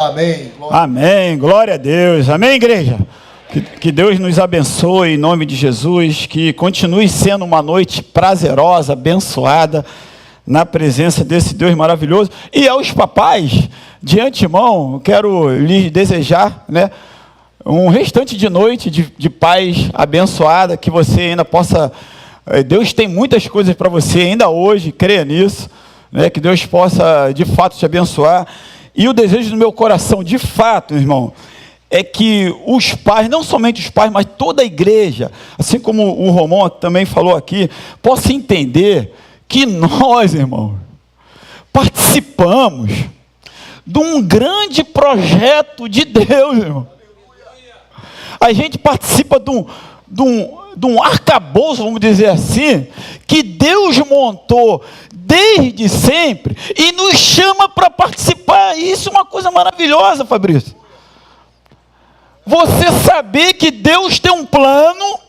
Amém. Amém. Glória a Deus. Amém, igreja? Que Deus nos abençoe em nome de Jesus, que continue sendo uma noite prazerosa, abençoada, na presença desse Deus maravilhoso. E aos papais, de antemão, quero lhes desejar, um restante de noite de paz abençoada, que você ainda possa... Deus tem muitas coisas para você ainda hoje, creia nisso, que Deus possa, de fato, te abençoar. E o desejo do meu coração, de fato, irmão, é que os pais, não somente os pais, mas toda a igreja, assim como o Romão também falou aqui, possa entender que nós, irmão, participamos de um grande projeto de Deus, irmão. A gente participa de um arcabouço, vamos dizer assim, que Deus montou desde sempre e nos chama para participar. Isso é uma coisa maravilhosa, Fabrício. Você saber que Deus tem um plano,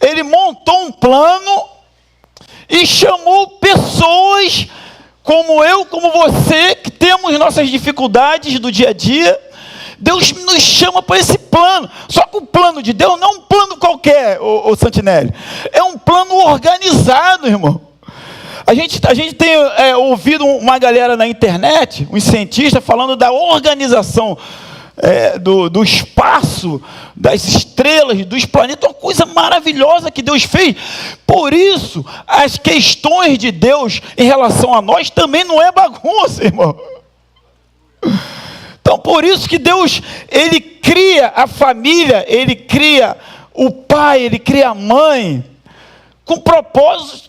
Ele montou um plano e chamou pessoas como eu, como você, que temos nossas dificuldades do dia a dia. Deus nos chama para esse plano. Só que o plano de Deus não é um plano qualquer, ô Santinelli. É um plano organizado, irmão. A gente tem ouvido uma galera na internet, uns cientistas, falando da organização do espaço, das estrelas, dos planetas. Uma coisa maravilhosa que Deus fez. Por isso, as questões de Deus em relação a nós também não é bagunça, irmão. Então, por isso que Deus, Ele cria a família, Ele cria o pai, Ele cria a mãe, com propósitos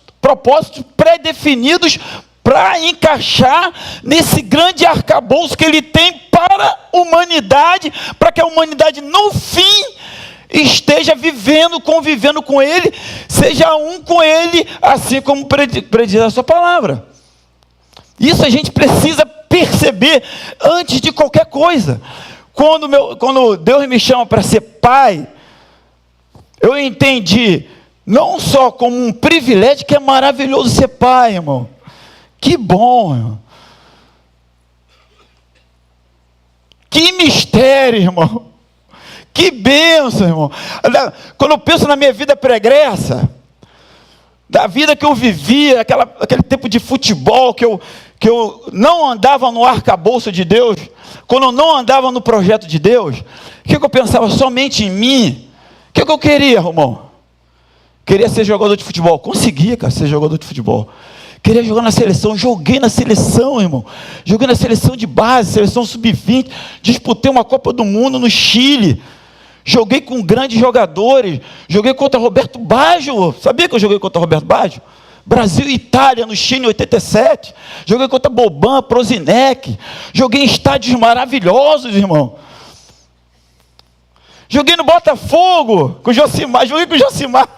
pré-definidos para encaixar nesse grande arcabouço que Ele tem para a humanidade, para que a humanidade, no fim, esteja convivendo com Ele, seja um com Ele, assim como prediz a sua palavra. Isso a gente precisa perceber antes de qualquer coisa. Quando Deus me chama para ser pai, eu entendi não só como um privilégio, que é maravilhoso ser pai, irmão. Que bom, irmão. Que mistério, irmão. Que bênção, irmão. Quando eu penso na minha vida pregressa, da vida que eu vivia, aquele tempo de futebol, que eu não andava no arcabouço de Deus, quando eu não andava no projeto de Deus, o que eu pensava somente em mim? O que eu queria, Romão? Queria ser jogador de futebol. Conseguia, cara, ser jogador de futebol. Queria jogar na seleção. Joguei na seleção, irmão. Joguei na seleção de base, seleção sub-20. Disputei uma Copa do Mundo no Chile. Joguei com grandes jogadores. Joguei contra Roberto Baggio. Sabia que eu joguei contra Roberto Baggio? Brasil e Itália no Chile em 87. Joguei contra Boban, Prozinec. Joguei em estádios maravilhosos, irmão. Joguei no Botafogo com o Josimar. Joguei com o Josimar.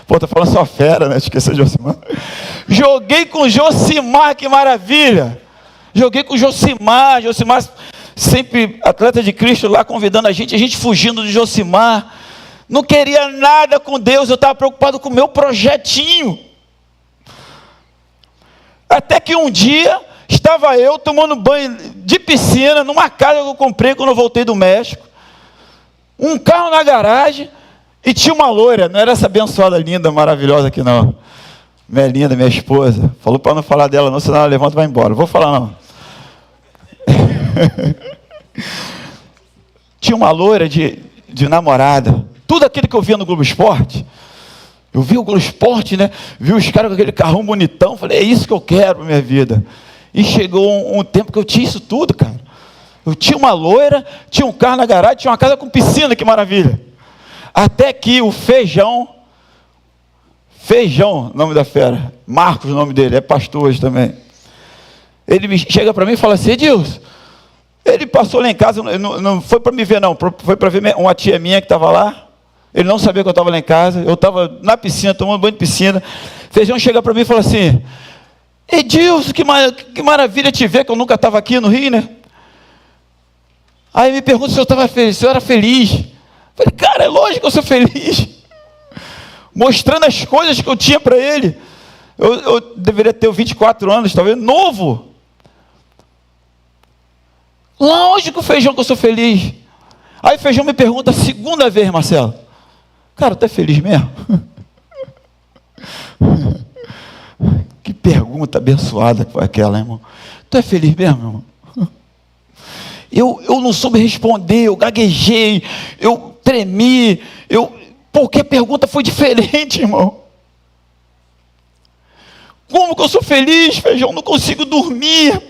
Pô, tá falando só fera, né? Esqueci o Josimar. Joguei com o Josimar, que maravilha. Joguei com o Josimar. Josimar, sempre atleta de Cristo lá, convidando a gente fugindo do Josimar. Não queria nada com Deus, eu estava preocupado com o meu projetinho. Até que um dia, estava eu tomando banho de piscina, numa casa que eu comprei quando eu voltei do México. Um carro na garagem, e tinha uma loira, não era essa abençoada linda, maravilhosa aqui não. Minha linda, minha esposa. Falou para não falar dela não, senão ela levanta e vai embora. Não vou falar não. Tinha uma loira de namorada. Tudo aquilo que eu via no Globo Esporte. Eu vi o Globo Esporte, vi os caras com aquele carrão bonitão. Falei, é isso que eu quero para minha vida. E chegou um tempo que eu tinha isso tudo, cara. Eu tinha uma loira, tinha um carro na garagem, tinha uma casa com piscina, que maravilha. Até que o Feijão, nome da fera, Marcos, o nome dele, é pastor hoje também. Ele chega para mim e fala assim, Edilson, ele passou lá em casa, não foi para me ver não, foi para ver uma tia minha que estava lá. Ele não sabia que eu estava lá em casa, eu estava na piscina, tomando banho de piscina. Feijão chega para mim e fala assim, Edilson, que maravilha te ver, que eu nunca estava aqui no Rio, né? Aí me pergunta se eu estava feliz, se eu era feliz. Falei, cara, é lógico que eu sou feliz. Mostrando as coisas que eu tinha para ele. Eu deveria ter 24 anos, talvez, novo. Lógico, Feijão, que eu sou feliz. Aí Feijão me pergunta a segunda vez, Marcelo: cara, tu é feliz mesmo? Que pergunta abençoada que foi aquela, irmão. Tu é feliz mesmo, irmão? Eu não soube responder, eu gaguejei, eu tremi, porque a pergunta foi diferente, irmão. Como que eu sou feliz, Feijão? Não consigo dormir.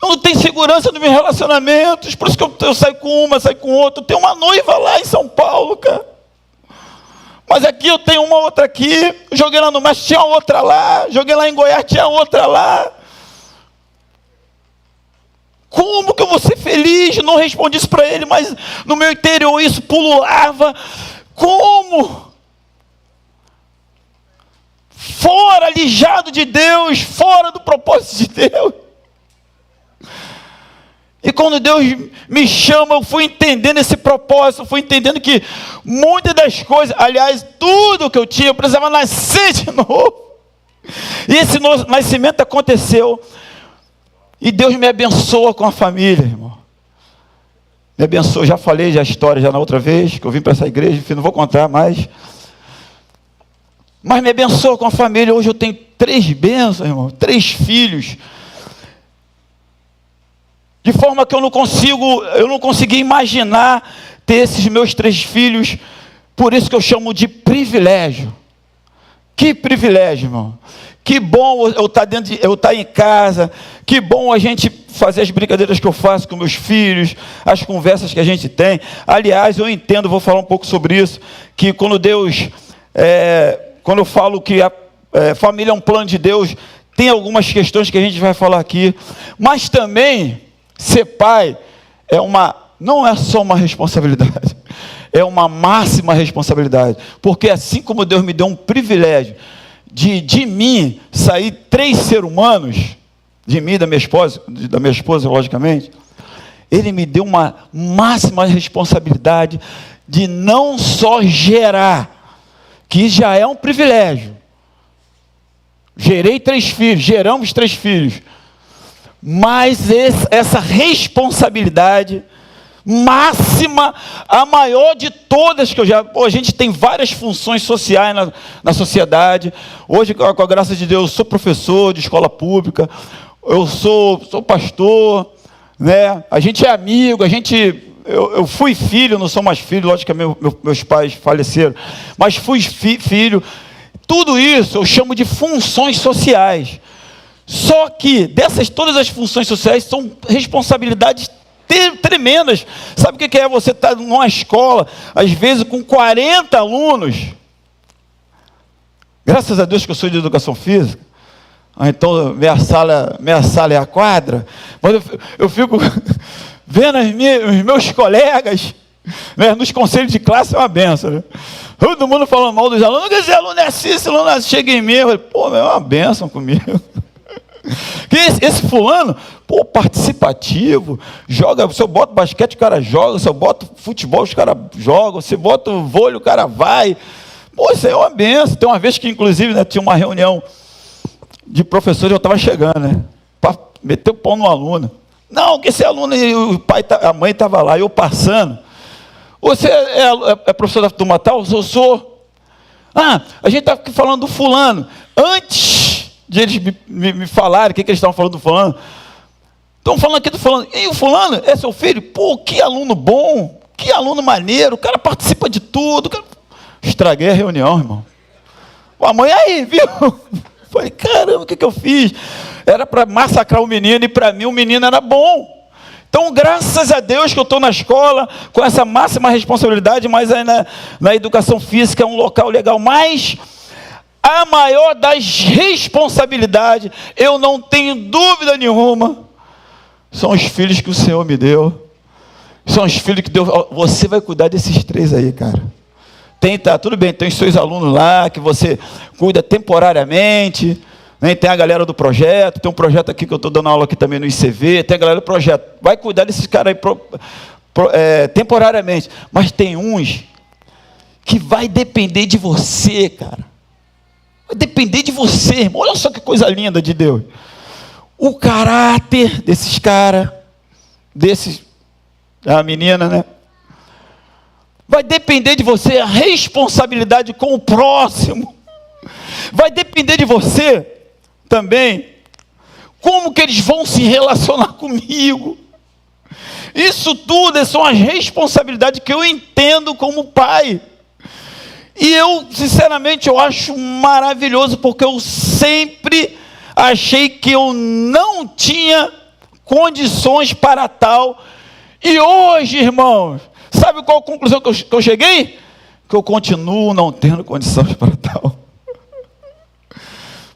Eu não tenho segurança nos meus relacionamentos, por isso que eu saio com uma, saio com outra. Eu tenho uma noiva lá em São Paulo, cara. Mas aqui eu tenho uma outra aqui. Joguei lá no México, tinha outra lá. Joguei lá em Goiás, tinha outra lá. Como que eu vou ser feliz? Não respondi isso para ele, mas no meu interior isso pululava. Como? Fora, alijado de Deus, fora do propósito de Deus. E quando Deus me chama, eu fui entendendo esse propósito, eu fui entendendo que muitas das coisas, aliás, tudo que eu tinha, eu precisava nascer de novo. E esse nascimento aconteceu. E Deus me abençoa com a família, irmão. Me abençoa, já falei a história já na outra vez, que eu vim para essa igreja, enfim, não vou contar mais. Mas me abençoa com a família. Hoje eu tenho 3 bênçãos, irmão, 3 filhos. De forma que eu não consegui imaginar ter esses meus 3 filhos. Por isso que eu chamo de privilégio. Que privilégio, irmão. Que bom eu estar em casa. Que bom a gente fazer as brincadeiras que eu faço com meus filhos, as conversas que a gente tem. Aliás, eu entendo, vou falar um pouco sobre isso, que quando quando eu falo que a família é um plano de Deus, tem algumas questões que a gente vai falar aqui, mas também ser pai não é só uma responsabilidade, é uma máxima responsabilidade, porque assim como Deus me deu um privilégio de mim sair 3 seres humanos, de mim e da minha esposa, logicamente, Ele me deu uma máxima responsabilidade de não só gerar, que já é um privilégio. Gerei 3 filhos, geramos 3 filhos, mas essa responsabilidade máxima, a maior de todas que a gente tem várias funções sociais na sociedade. Hoje, com a graça de Deus, sou professor de escola pública, eu sou pastor, né? A gente é amigo, eu fui filho, não sou mais filho, logicamente meus pais faleceram, mas fui filho. Tudo isso eu chamo de funções sociais. Só que todas as funções sociais são responsabilidades tremendas. Sabe o que é você estar numa escola, às vezes com 40 alunos? Graças a Deus que eu sou de educação física. Então minha sala é a quadra. Mas eu fico vendo os meus colegas, né, nos conselhos de classe, é uma benção, né? Todo mundo falando mal dos alunos. Esse aluno é assim, esse aluno é assim. Chega em mim, eu falei, pô, é uma benção comigo. Esse fulano, pô, participativo, joga, se eu boto basquete, o cara joga, se eu boto futebol, os caras jogam, se eu boto vôlei, o cara vai. Pô, isso aí é uma benção. Tem uma vez que, inclusive, né, tinha uma reunião de professores, eu estava chegando, né, para meter o pau no aluno. Não, que esse aluno, a mãe estava lá, eu passando. Você é professor da turma tal? Eu sou. Ah, a gente está aqui falando do fulano. Antes de eles me falarem o que eles estavam falando do fulano, estão falando aqui do fulano. E o fulano é seu filho? Pô, que aluno bom, que aluno maneiro, o cara participa de tudo. Estraguei a reunião, irmão. A mãe aí, viu? Falei, caramba, o que eu fiz? Era para massacrar o menino, e para mim o menino era bom. Então, graças a Deus que eu estou na escola, com essa máxima responsabilidade, mas aí na educação física é um local legal. Mas a maior das responsabilidades, eu não tenho dúvida nenhuma, são os filhos que o Senhor me deu. São os filhos que Deus... Você vai cuidar desses 3 aí, cara. Tudo bem, tem os seus alunos lá, que você cuida temporariamente... Tem a galera do projeto, tem um projeto aqui que eu estou dando aula aqui também no ICV, tem a galera do projeto, vai cuidar desses caras aí temporariamente, mas tem uns que vai depender de você, cara, vai depender de você, irmão. Olha só que coisa linda de Deus. o caráter desses caras, da menina, né? Vai depender de você a responsabilidade com o próximo. Vai depender de você também como que eles vão se relacionar comigo. Isso tudo são as responsabilidades que eu entendo como pai. E eu, sinceramente, eu acho maravilhoso, porque eu sempre achei que eu não tinha condições para tal. E hoje, irmãos, sabe qual a conclusão que eu cheguei? Que eu continuo não tendo condições para tal.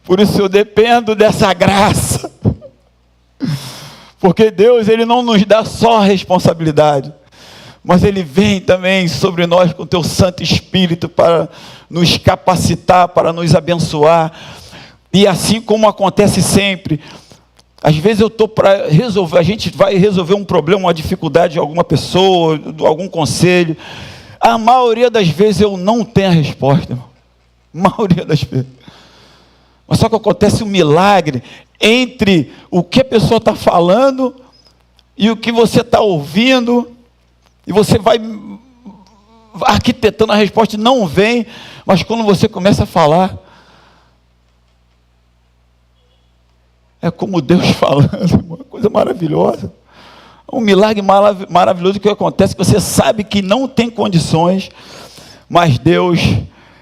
Por isso eu dependo dessa graça. Porque Deus, Ele não nos dá só a responsabilidade, mas Ele vem também sobre nós com o Teu Santo Espírito para nos capacitar, para nos abençoar. E assim como acontece sempre, às vezes eu estou para resolver, a gente vai resolver um problema, uma dificuldade de alguma pessoa, de algum conselho. A maioria das vezes eu não tenho a resposta, irmão. Maioria das vezes. Mas só que acontece um milagre entre o que a pessoa está falando e o que você está ouvindo, e você vai arquitetando a resposta e não vem, mas quando você começa a falar, é como Deus falando, uma coisa maravilhosa, um milagre maravilhoso que acontece, que você sabe que não tem condições, mas Deus,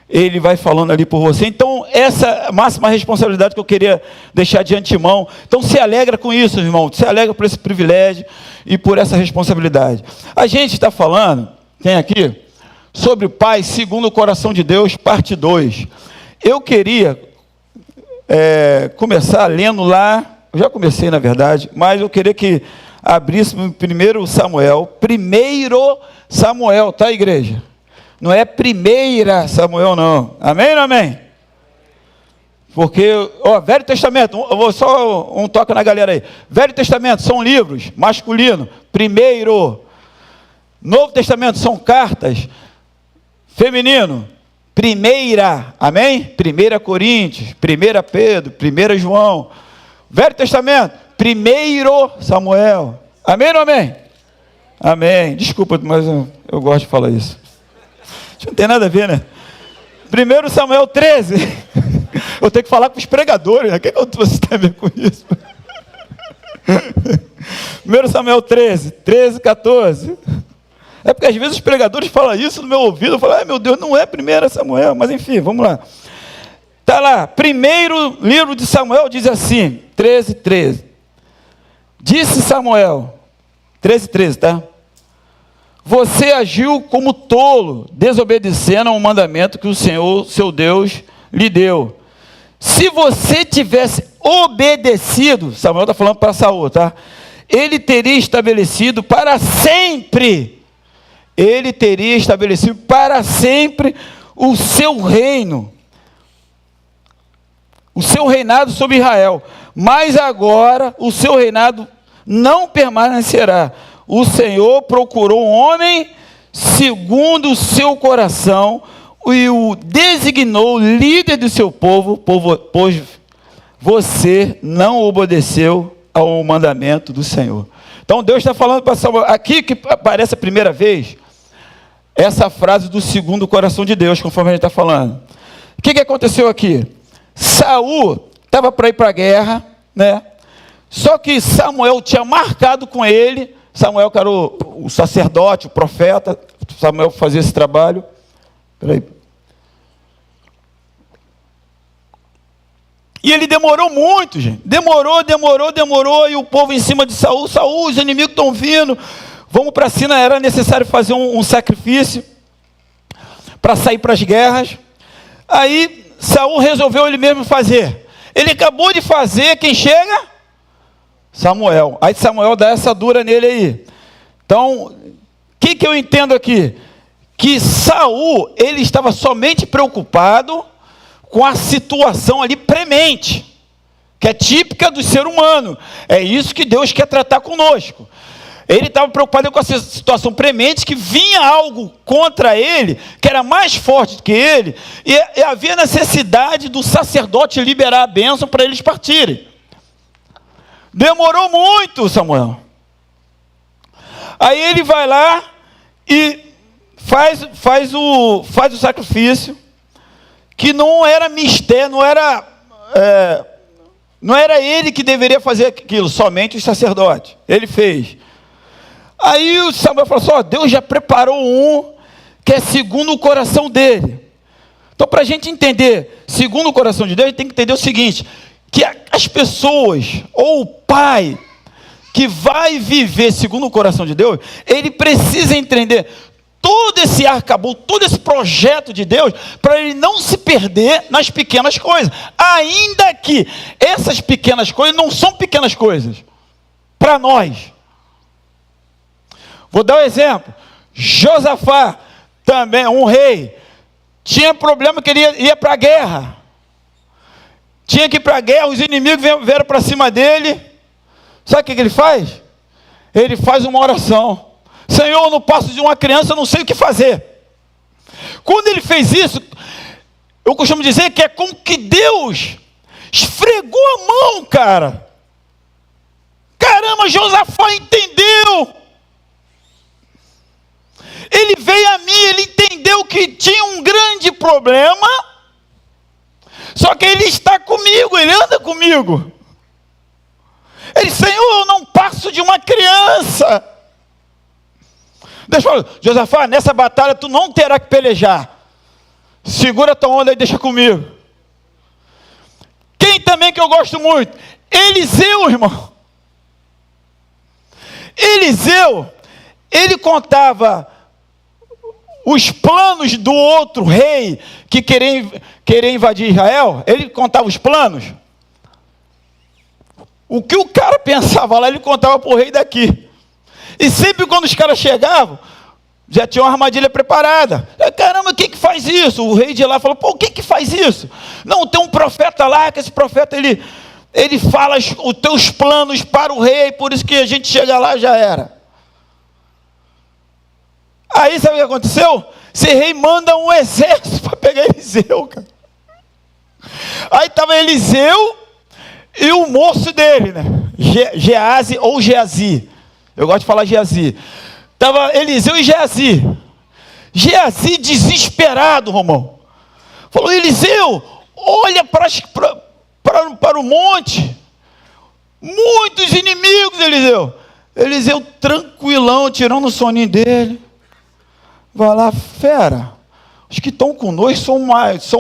Ele vai falando ali por você. Então, essa é a máxima responsabilidade que eu queria deixar de antemão. Então, se alegra com isso, irmão. Se alegra por esse privilégio e por essa responsabilidade. A gente está falando, tem aqui, sobre o Pai segundo o coração de Deus, parte 2. Eu queria começar lendo lá, eu já comecei na verdade, mas eu queria que abríssemos primeiro Samuel, tá, igreja? Não é primeira Samuel, não. Amém ou não amém? Porque, Velho Testamento, eu vou só um toque na galera aí. Velho Testamento são livros, masculino, primeiro. Novo Testamento são cartas, feminino, primeira. Amém? 1 Coríntios, 1 Pedro, 1 João. Velho Testamento, primeiro Samuel. Amém ou não amém? Amém. Desculpa, mas eu gosto de falar isso. Não tem nada a ver, né? 1 Samuel 13. Eu tenho que falar com os pregadores, né? O que você tem a ver com isso? 1 Samuel 13, 14. É porque às vezes os pregadores falam isso no meu ouvido. Eu falo, ai meu Deus, não é 1 Samuel. Mas enfim, vamos lá. Está lá, primeiro livro de Samuel diz assim, 13. Disse Samuel, 13, tá? Você agiu como tolo, desobedecendo ao mandamento que o Senhor, seu Deus, lhe deu. Se você tivesse obedecido, Samuel está falando para Saul, tá? Ele teria estabelecido para sempre, o seu reino, o seu reinado sobre Israel. Mas agora o seu reinado não permanecerá. O Senhor procurou um homem segundo o seu coração e o designou líder do seu povo, pois você não obedeceu ao mandamento do Senhor. Então Deus está falando para Samuel, aqui que aparece a primeira vez, essa frase do segundo coração de Deus, conforme a gente está falando. O que aconteceu aqui? Saul estava para ir para a guerra, né? Só que Samuel tinha marcado com ele. Samuel, que era o sacerdote, o profeta. Samuel fazia esse trabalho. Peraí. E ele demorou muito, gente. Demorou. E o povo em cima de Saul. Saul, os inimigos estão vindo. Vamos para cima. Era necessário fazer um sacrifício para sair para as guerras. Aí Saul resolveu ele mesmo fazer. Ele acabou de fazer. Quem chega? Samuel. Aí Samuel dá essa dura nele aí. Então, o que eu entendo aqui? Que Saul, ele estava somente preocupado com a situação ali premente, que é típica do ser humano. É isso que Deus quer tratar conosco. Ele estava preocupado com a situação premente, que vinha algo contra ele, que era mais forte do que ele, e havia necessidade do sacerdote liberar a bênção para eles partirem. Demorou muito, Samuel. Aí ele vai lá e faz o sacrifício, que não era mistério, não era ele que deveria fazer aquilo, somente os sacerdotes. Ele fez. Aí o Samuel falou assim: ó, Deus já preparou um que é segundo o coração dele. Então, para a gente entender segundo o coração de Deus, a gente tem que entender o seguinte: que as pessoas, ou o pai que vai viver segundo o coração de Deus, ele precisa entender todo esse arcabouço, todo esse projeto de Deus, para ele não se perder nas pequenas coisas, ainda que essas pequenas coisas não são pequenas coisas para nós. Vou dar um exemplo. Josafá, também um rei, tinha problema que ele ia para a guerra. Tinha que ir para a guerra, os inimigos vieram para cima dele. Sabe o que ele faz? Ele faz uma oração: Senhor, no passo de uma criança eu não sei o que fazer. Quando ele fez isso, eu costumo dizer que é como que Deus esfregou a mão, cara. Caramba, Josafá entendeu. Ele veio a mim, ele entendeu que tinha um grande problema, só que ele está comigo, ele anda comigo. Ele, Senhor, eu não passo de uma criança. Deixa eu falar, Josafá, nessa batalha tu não terá que pelejar. Segura tua onda e deixa comigo. Quem também que eu gosto muito? Eliseu, irmão. Eliseu, ele contava os planos do outro rei que queria invadir Israel. Ele contava os planos. O que o cara pensava lá, ele contava para o rei daqui. E sempre quando os caras chegavam, já tinha uma armadilha preparada. Caramba, quem que faz isso? O rei de lá falou: pô, quem que faz isso? Não, tem um profeta lá, que esse profeta ele fala os teus planos para o rei, por isso que a gente chega lá, já era. Aí sabe o que aconteceu? Esse rei manda um exército para pegar Eliseu, cara. Aí estava Eliseu e o moço dele, né? Geazi ou Geazi. Eu gosto de falar Geazi. Estava Eliseu e Geazi. Geazi desesperado, Romão. Falou: Eliseu, olha para o monte. Muitos inimigos, Eliseu. Eliseu tranquilão, tirando o soninho dele. Vai lá, fera. Os que estão conosco são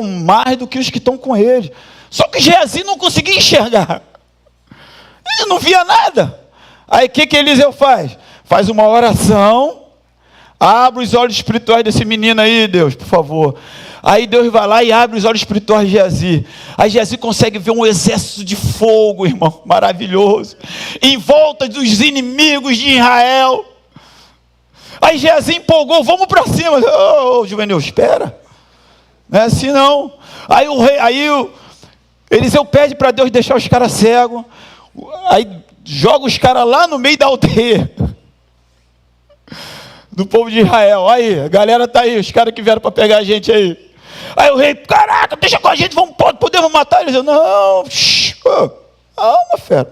mais do que os que estão com eles. Só que Geazi não conseguia enxergar. Ele não via nada. Aí o que Eliseu faz? Faz uma oração. Abre os olhos espirituais desse menino aí, Deus, por favor. Aí Deus vai lá e abre os olhos espirituais de Geazi. Aí Geazi consegue ver um exército de fogo, irmão, maravilhoso, em volta dos inimigos de Israel. Aí Geazi empolgou: vamos para cima. Ô, Juvenil, espera. Não é assim não. Aí Eliseu pede para Deus deixar os caras cegos. Aí joga os caras lá no meio da aldeia do povo de Israel. Aí, a galera tá aí, os caras que vieram para pegar a gente aí. Aí o rei: caraca, deixa com a gente, podemos matar eles. Não, calma, fera.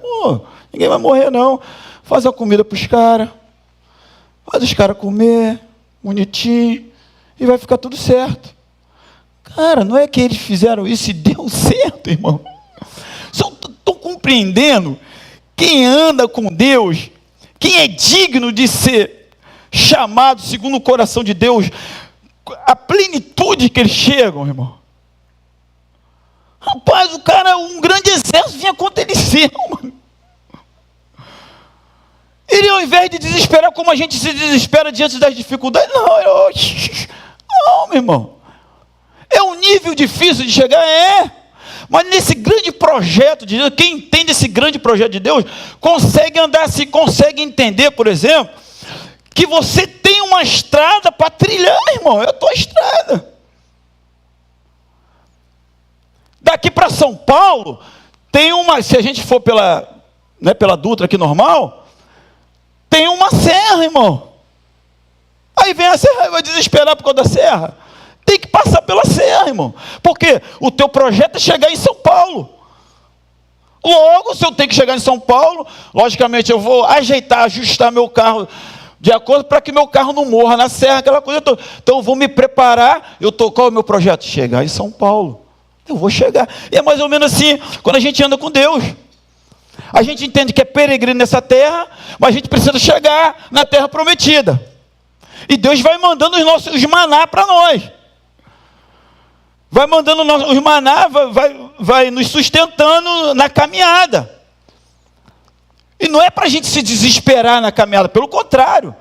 Ninguém vai morrer não. Faz a comida para os caras. Faz os caras comer, bonitinho, e vai ficar tudo certo. Cara, não é que eles fizeram isso e deu certo, irmão. Estão compreendendo? Quem anda com Deus, quem é digno de ser chamado segundo o coração de Deus, a plenitude que eles chegam, irmão. Rapaz, o cara, um grande exército vinha contra Eliseu, mano. Ele, ao invés de desesperar como a gente se desespera diante das dificuldades, não, meu irmão. É um nível difícil de chegar, mas nesse grande projeto de Deus, quem entende esse grande projeto de Deus, consegue andar, se consegue entender, por exemplo, que você tem uma estrada para trilhar, irmão, é a tua estrada. Daqui para São Paulo, tem uma, se a gente for pela Dutra aqui normal, tem uma serra, irmão. Aí vem a serra e vai desesperar por causa da serra. Tem que passar pela serra, irmão. Porque o teu projeto é chegar em São Paulo. Logo, se eu tenho que chegar em São Paulo, logicamente eu vou ajeitar, ajustar meu carro de acordo para que meu carro não morra na serra, aquela coisa toda. Então eu vou me preparar, qual é o meu projeto? Chegar em São Paulo. Eu vou chegar. E é mais ou menos assim, quando a gente anda com Deus. A gente entende que é peregrino nessa terra, mas a gente precisa chegar na terra prometida. E Deus vai mandando os maná para nós. Vai mandando os maná, vai nos sustentando na caminhada. E não é para a gente se desesperar na caminhada, pelo contrário.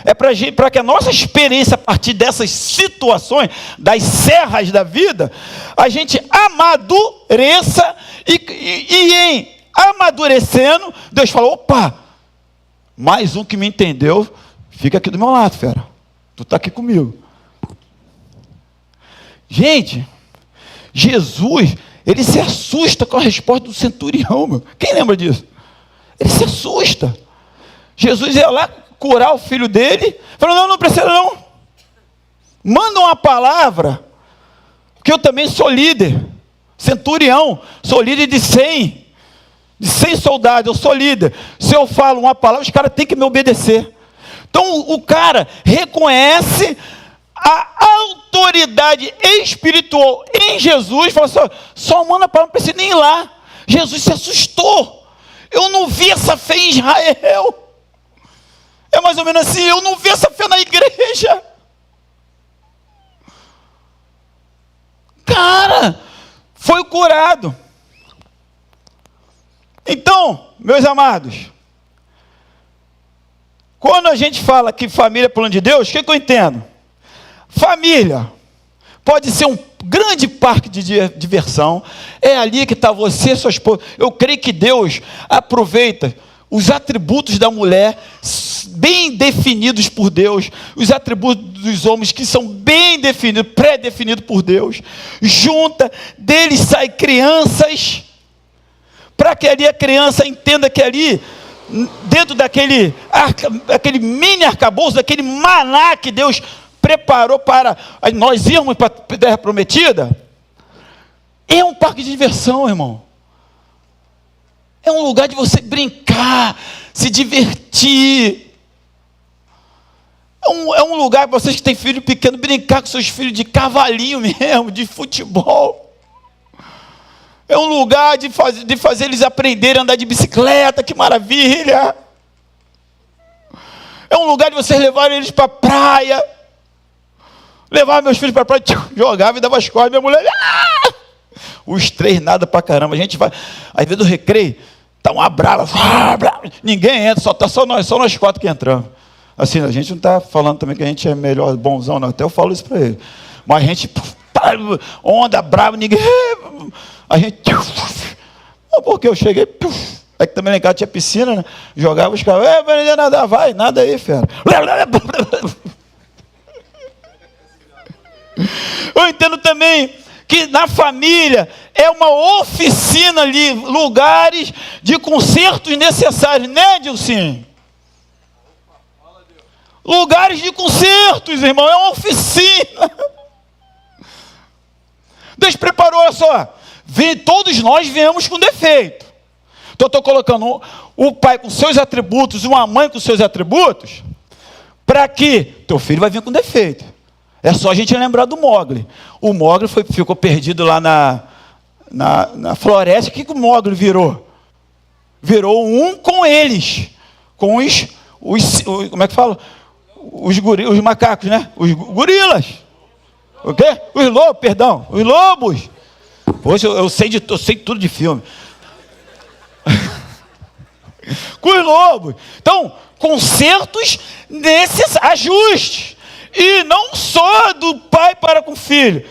É para que a nossa experiência, a partir dessas situações, das serras da vida, a gente amadureça e em amadurecendo, Deus fala, opa, mais um que me entendeu, fica aqui do meu lado, fera. Tu está aqui comigo. Gente, Jesus, ele se assusta com a resposta do centurião, meu. Quem lembra disso? Ele se assusta. Jesus ia lá curar o filho dele, falou, não precisa não. Manda uma palavra, porque eu também sou líder, centurião, sou líder de 100 soldados, eu sou líder. Se eu falo uma palavra, os caras têm que me obedecer. Então o cara reconhece a autoridade espiritual em Jesus, fala assim, só manda a palavra, não precisa nem ir lá. Jesus se assustou. Eu não vi essa fé em Israel. É mais ou menos assim, eu não vi essa fé na igreja. Cara, foi curado. Então, meus amados, quando a gente fala que família é plano de Deus, o que eu entendo? Família pode ser um grande parque de diversão, é ali que está você e sua esposa. Eu creio que Deus aproveita os atributos da mulher, bem definidos por Deus, os atributos dos homens que são bem definidos, pré-definidos por Deus, junta, deles saem crianças, para que ali a criança entenda que ali, dentro daquele mini arcabouço, daquele maná que Deus preparou para nós irmos para a terra prometida, é um parque de diversão, irmão. É um lugar de você brincar, se divertir. É um lugar para vocês que têm filho pequeno, brincar com seus filhos de cavalinho mesmo, de futebol. É um lugar de fazer eles aprenderem a andar de bicicleta, que maravilha. É um lugar de vocês levarem eles para a praia. Levar meus filhos para a praia, jogava e dava as cordas, minha mulher... Os três nada para caramba. A gente vai, às vezes do recreio, está uma brava, ninguém entra, só nós quatro que entramos. Assim, a gente não está falando também que a gente é melhor, bonzão, não. Até eu falo isso para ele. Mas a gente, onda, brava, ninguém... A gente... Porque eu cheguei... É que também lá em casa tinha piscina, né? Jogava os caras... Nada, vai, nada aí, fera. Eu entendo também que na família é uma oficina ali, lugares de consertos necessários, né, Dilcinho? Lugares de consertos, irmão, é uma oficina. Deus preparou, olha só, todos nós viemos com defeito. Então eu estou colocando o pai com seus atributos, uma mãe com seus atributos, para que teu filho vai vir com defeito. É só a gente lembrar do Mogli. O Mogli ficou perdido lá na floresta. O que o Mogli virou? Virou um com eles. Com os como é que fala? Os macacos, né? Os gorilas. O quê? Os lobos, perdão. Os lobos. Poxa, eu sei tudo de filme. Com os lobos. Então, consertos nesses ajustes. E não só do pai para com o filho,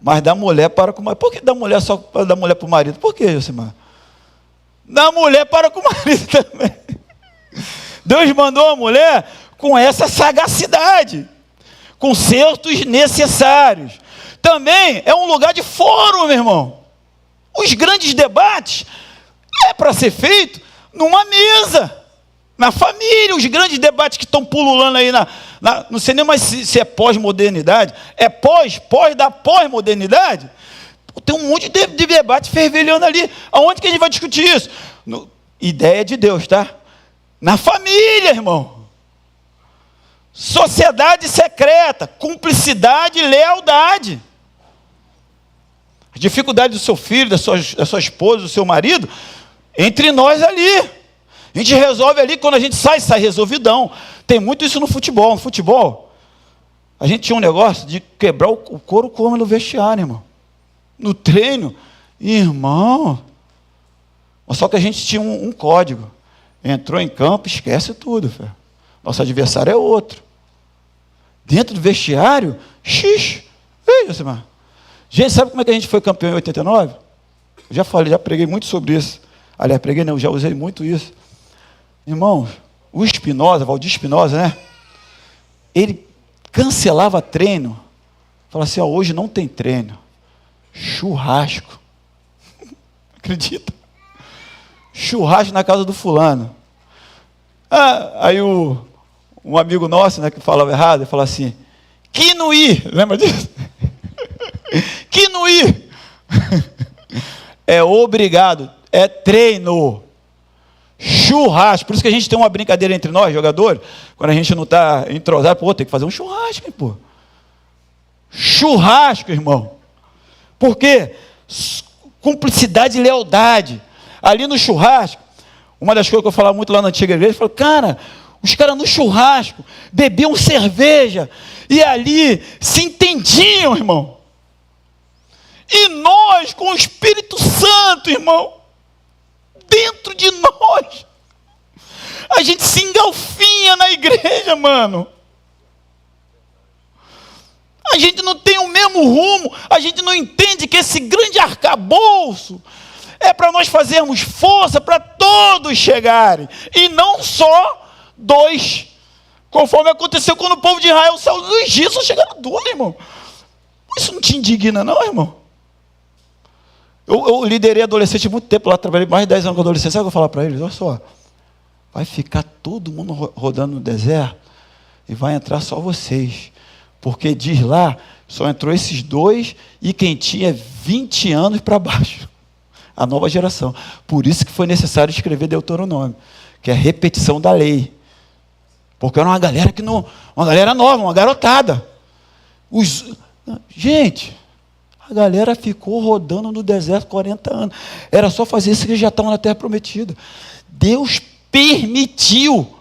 mas da mulher para com o marido. Por que da mulher só da mulher para o marido? Por que, Josimar? Da mulher para com o marido também. Deus mandou a mulher com essa sagacidade, consertos necessários. Também é um lugar de fórum, meu irmão. Os grandes debates é para ser feito numa mesa. Na família, os grandes debates que estão pululando aí, não sei nem mais se é pós-modernidade, é pós da pós-modernidade, Tem um monte de debate fervilhando ali. Aonde que a gente vai discutir isso? Ideia de Deus, tá? Na família, irmão. Sociedade secreta, cumplicidade e lealdade. As dificuldades do seu filho, da sua esposa, do seu marido, entre nós ali. A gente resolve ali, quando a gente sai resolvidão. Tem muito isso no futebol. No futebol, a gente tinha um negócio de quebrar o couro como no vestiário, irmão. No treino, irmão. Só que a gente tinha um código. Entrou em campo, esquece tudo, filho. Nosso adversário é outro. Dentro do vestiário, xixi. Ei, Josimar. Gente, sabe como é que a gente foi campeão em 89? Eu já falei, já preguei muito sobre isso. Aliás, preguei não, já usei muito isso. Irmãos, o Espinosa, Valdir Espinosa, né? Ele cancelava treino. Falava assim, hoje não tem treino. Churrasco. Acredita? Churrasco na casa do fulano. Aí um amigo nosso, né, que falava errado, ele falava assim, Quinoí, lembra disso? Quinoí. É obrigado, é treino. Churrasco. Por isso que a gente tem uma brincadeira entre nós, jogadores, quando a gente não está entrosado, tem que fazer um churrasco, pô. Churrasco, irmão. Por quê? Cumplicidade e lealdade. Ali no churrasco, uma das coisas que eu falava muito lá na antiga igreja, eu falava, cara, os caras no churrasco bebiam cerveja e ali se entendiam, irmão. E nós, com o Espírito Santo, irmão, dentro de nós, a gente se engalfinha na igreja, mano. A gente não tem o mesmo rumo, a gente não entende que esse grande arcabouço é para nós fazermos força para todos chegarem, e não só 2, conforme aconteceu quando o povo de Israel saiu do Egito, só chegaram 2, irmão. Isso não te indigna não, irmão? Eu liderei adolescente muito tempo lá, trabalhei mais de 10 anos com adolescente. Sabe o que eu vou falar para eles? Olha só, vai ficar todo mundo rodando no deserto e vai entrar só vocês, porque diz lá, só entrou esses 2 e quem tinha 20 anos para baixo, a nova geração. Por isso que foi necessário escrever Deuteronômio, que é a repetição da lei, porque era uma galera que não, uma galera nova, uma garotada. Gente, a galera ficou rodando no deserto 40 anos. Era só fazer isso que eles já estavam na terra prometida. Deus permitiu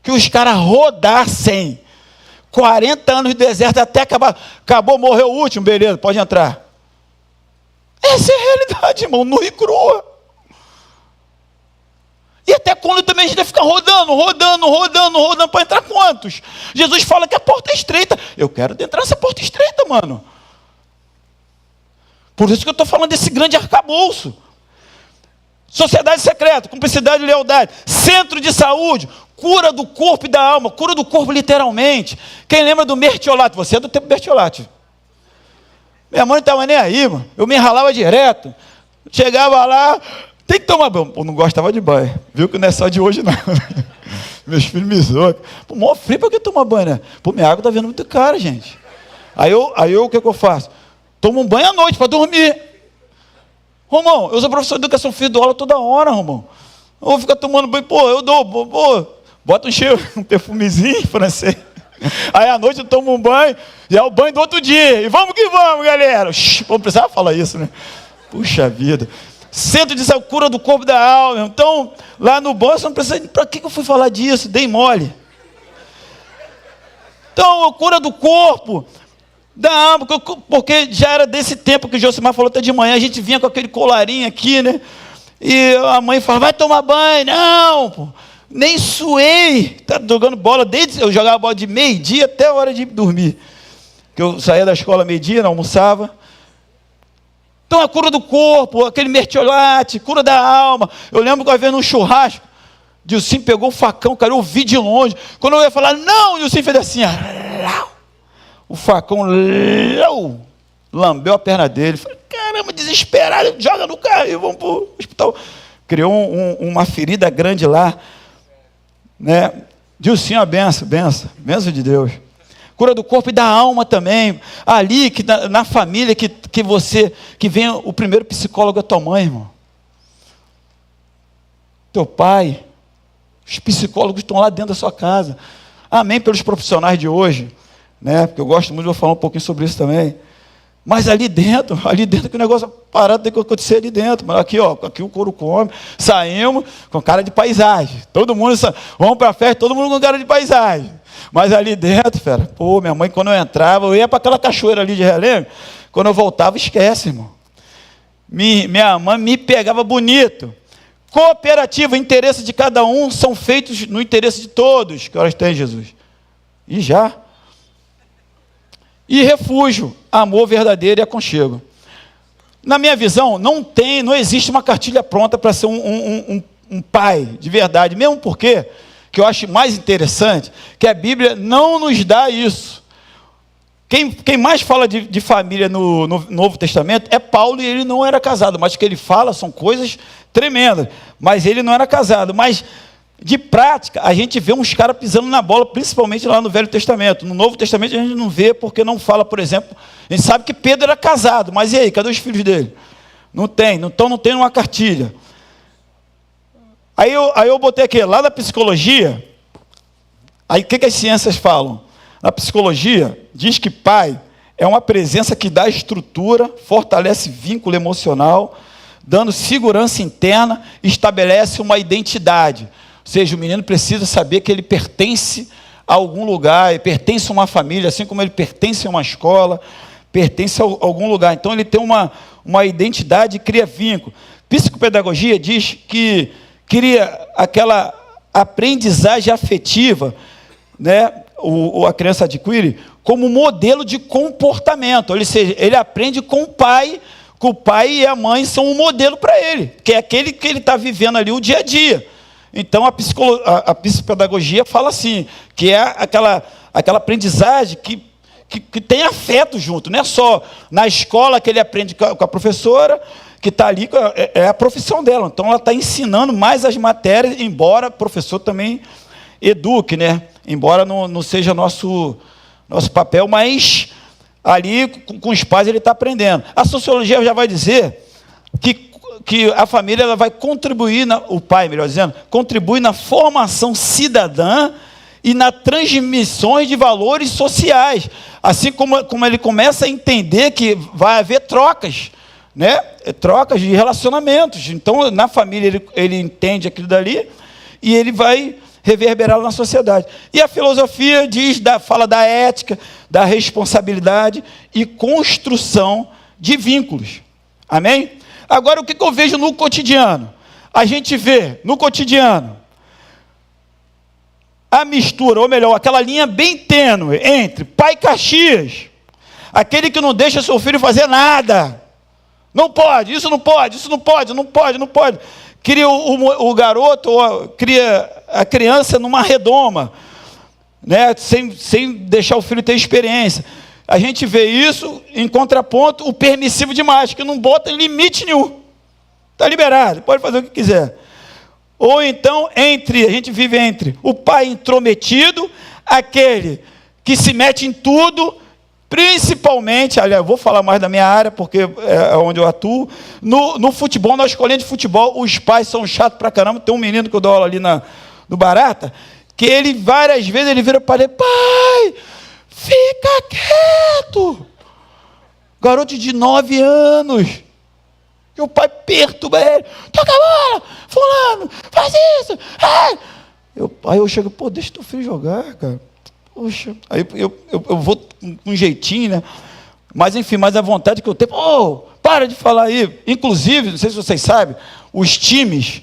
que os caras rodassem 40 anos de deserto até acabar. Acabou, morreu o último, beleza, pode entrar. Essa é a realidade, irmão, nua e crua. E até quando também a gente vai ficar rodando para entrar quantos? Jesus fala que a porta é estreita. Eu quero entrar nessa porta estreita, mano. Por isso que eu estou falando desse grande arcabouço. Sociedade secreta, cumplicidade e lealdade. Centro de saúde, cura do corpo e da alma. Cura do corpo literalmente. Quem lembra do mertiolate? Você é do tempo mertiolate. Minha mãe não estava nem aí, mano. Eu me enralava direto. Chegava lá, tem que tomar banho. Pô, não gostava de banho. Viu que não é só de hoje, não. Meus filhos me zoam. Pô, mó frio, pra que tomar banho, né? Pô, minha água tá vendo muito cara, gente. Aí eu o que eu faço? Tomo um banho à noite para dormir. Romão, eu sou professor de educação física, dou aula toda hora, Romão. Eu vou ficar tomando banho, bota um perfumezinho francês. Aí à noite eu tomo um banho, e é o banho do outro dia. E vamos que vamos, galera. Não precisava falar isso, né? Puxa vida. Centro de saúde, cura do corpo e da alma. Então, lá no banho, você não precisa. Para que eu fui falar disso? Dei mole. Então, cura do corpo, da alma, porque já era desse tempo que o Josimar falou até de manhã. A gente vinha com aquele colarinho aqui, né? E a mãe fala, vai tomar banho. Não, pô, nem suei. Tá jogando bola desde eu jogava bola de meio-dia até a hora de dormir. Que eu saía da escola meio-dia, não almoçava. Então a cura do corpo, aquele mertiolate, cura da alma. Eu lembro que uma vez num churrasco, Dilcim pegou o facão, cara, eu vi de longe. Quando eu ia falar, não, Dilcim fez assim, o facão lambeu a perna dele. Falei, caramba, desesperado, joga no carro e vamos para o hospital. Criou uma ferida grande lá, né? Dilcim, a benção de Deus. cura do corpo e da alma também. Ali, que na família, que vem o primeiro psicólogo é tua mãe, irmão. Teu pai. Os psicólogos estão lá dentro da sua casa. Amém pelos profissionais de hoje, né? Porque eu gosto muito, vou falar um pouquinho sobre isso também. Mas ali dentro que o negócio parado tem que acontecer ali dentro. Mas aqui, ó, aqui o couro come. Saímos com cara de paisagem. Todo mundo, vamos para a festa, todo mundo com cara de paisagem. Mas ali dentro, fera, pô, minha mãe, quando eu entrava, eu ia para aquela cachoeira ali de Relembro. Quando eu voltava, esquece, irmão. Minha mãe me pegava bonito. Cooperativa, interesse de cada um são feitos no interesse de todos. Que horas tem, Jesus? E já. E refúgio, amor verdadeiro e aconchego. Na minha visão, não existe uma cartilha pronta para ser um pai de verdade, mesmo porque, que eu acho mais interessante, que a Bíblia não nos dá isso. Quem mais fala de família no Novo Testamento é Paulo, e ele não era casado, mas o que ele fala são coisas tremendas, mas ele não era casado. Mas de prática, a gente vê uns caras pisando na bola, principalmente lá no Velho Testamento. No Novo Testamento a gente não vê, porque não fala, por exemplo, a gente sabe que Pedro era casado, mas e aí, cadê os filhos dele? Não tem, então não tem uma cartilha. Aí eu botei aqui, lá da psicologia, aí o que as ciências falam? Na psicologia, diz que pai é uma presença que dá estrutura, fortalece vínculo emocional, dando segurança interna, estabelece uma identidade. Ou seja, o menino precisa saber que ele pertence a algum lugar, ele pertence a uma família, assim como ele pertence a uma escola, pertence a algum lugar. Então, ele tem uma identidade e cria vínculo. Psicopedagogia diz que cria aquela aprendizagem afetiva, né? A criança adquire como modelo de comportamento. Ou seja, ele aprende com o pai, que o pai e a mãe são um modelo para ele, que é aquele que ele está vivendo ali o dia a dia. Então, a psicopedagogia fala assim, que é aquela aprendizagem que tem afeto junto, não é só na escola que ele aprende com a professora, que está ali, é a profissão dela. Então, ela está ensinando mais as matérias, embora o professor também eduque, né? Embora não seja nosso papel, mas ali com os pais ele está aprendendo. A sociologia já vai dizer que a família ela vai contribuir, o pai, melhor dizendo, contribui na formação cidadã e na transmissão de valores sociais, assim como ele começa a entender que vai haver trocas, né? Trocas de relacionamentos. Então, na família, ele entende aquilo dali e ele vai reverberar na sociedade. E a filosofia fala da ética, da responsabilidade e construção de vínculos. Amém? Agora, o que eu vejo no cotidiano? A gente vê no cotidiano a mistura, ou melhor, aquela linha bem tênue entre pai Caxias, aquele que não deixa seu filho fazer nada. Não pode, isso não pode, isso não pode, não pode, não pode. Cria o garoto, ou cria a criança numa redoma, né? sem deixar o filho ter experiência. A gente vê isso, em contraponto, o permissivo demais, que não bota limite nenhum. Está liberado, pode fazer o que quiser. Ou então, a gente vive entre o pai intrometido, aquele que se mete em tudo, principalmente, aliás, eu vou falar mais da minha área, porque é onde eu atuo, no futebol, na escolinha de futebol, os pais são chatos pra caramba. Tem um menino que eu dou aula ali no Barata, que ele, várias vezes, ele vira para ele, pai, fica quieto. Garoto de 9 anos. E o pai perturba ele, toca a bola, fulano, faz isso. Aí eu chego, deixa teu filho jogar, cara. Poxa, aí eu vou com um jeitinho, né? Mas enfim, mas a vontade que eu tenho, para de falar aí. Inclusive, não sei se vocês sabem, os times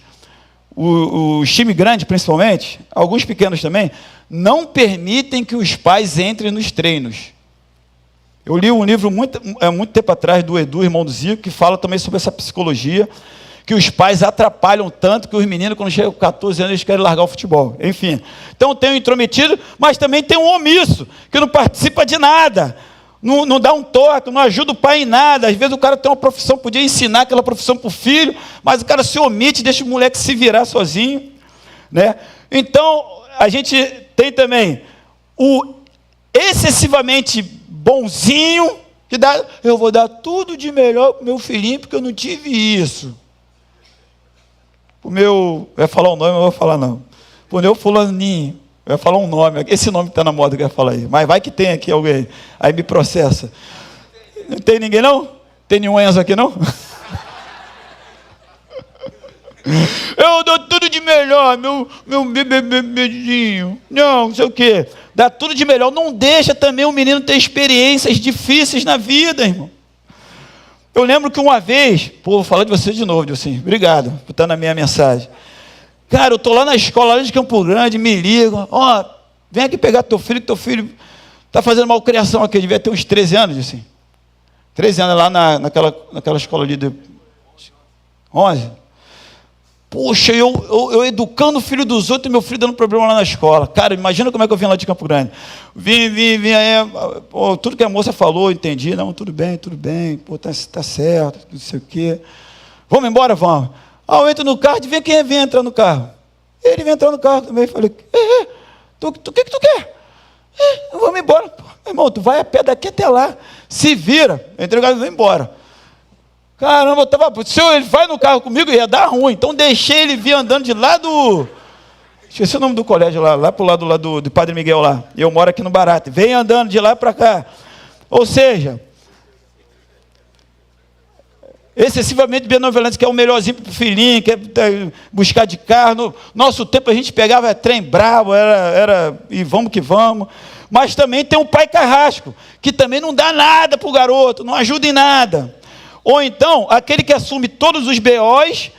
grandes principalmente, alguns pequenos também, não permitem que os pais entrem nos treinos. Eu li um livro muito tempo atrás do Edu, irmão do Zico, que fala também sobre essa psicologia, que os pais atrapalham tanto que os meninos, quando chegam com 14 anos, eles querem largar o futebol. Enfim, então tem um intrometido, mas também tem um omisso, que não participa de nada, não dá um toque, não ajuda o pai em nada. Às vezes o cara tem uma profissão, podia ensinar aquela profissão para o filho, mas o cara se omite, deixa o moleque se virar sozinho, né? Então, a gente tem também o excessivamente bonzinho, que eu vou dar tudo de melhor para o meu filhinho, porque eu não tive isso. Eu ia falar o nome, mas eu vou falar não. Para o meu fulaninho, eu ia falar um nome, esse nome que está na moda que eu ia falar aí, mas vai que tem aqui alguém, aí me processa. Não tem ninguém não? Tem nenhum Enzo aqui não? Eu dou tudo de melhor, meu bebezinho. Não sei o quê. Dá tudo de melhor. Não deixa também o menino ter experiências difíceis na vida, irmão. Eu lembro que uma vez, vou falar de você de novo, assim, obrigado por estar na minha mensagem. Cara, eu estou lá na escola, lá de Campo Grande, me ligam, vem aqui pegar teu filho, que teu filho está fazendo malcriação aqui, devia ter uns 13 anos, assim. 13 anos lá naquela escola ali de 11. Poxa, eu educando o filho dos outros e meu filho dando problema lá na escola. Cara, imagina como é que eu vim lá de Campo Grande. Vim aí, tudo que a moça falou, eu entendi. Não, tudo bem, pô, tá certo, não sei o quê. Vamos embora, vamos. Eu entro no carro, vem quem vem entrar no carro. Ele vem entrar no carro também. Falei, o que tu quer? Vamos embora. Pô, meu irmão, tu vai a pé daqui até lá. Se vira. Eu entrei no carro e vou embora. Caramba, se ele vai no carro comigo, ia dar ruim. Então deixei ele vir andando de lá do... Esqueci o nome do colégio lá para o lado lá do Padre Miguel lá. E eu moro aqui no Barato. Vem andando de lá para cá. Ou seja, excessivamente benevolente, que é o melhorzinho para o filhinho, quer buscar de carro. No nosso tempo a gente pegava trem bravo, era e vamos que vamos. Mas também tem um pai carrasco, que também não dá nada para o garoto, não ajuda em nada. Ou então, aquele que assume todos os BOs,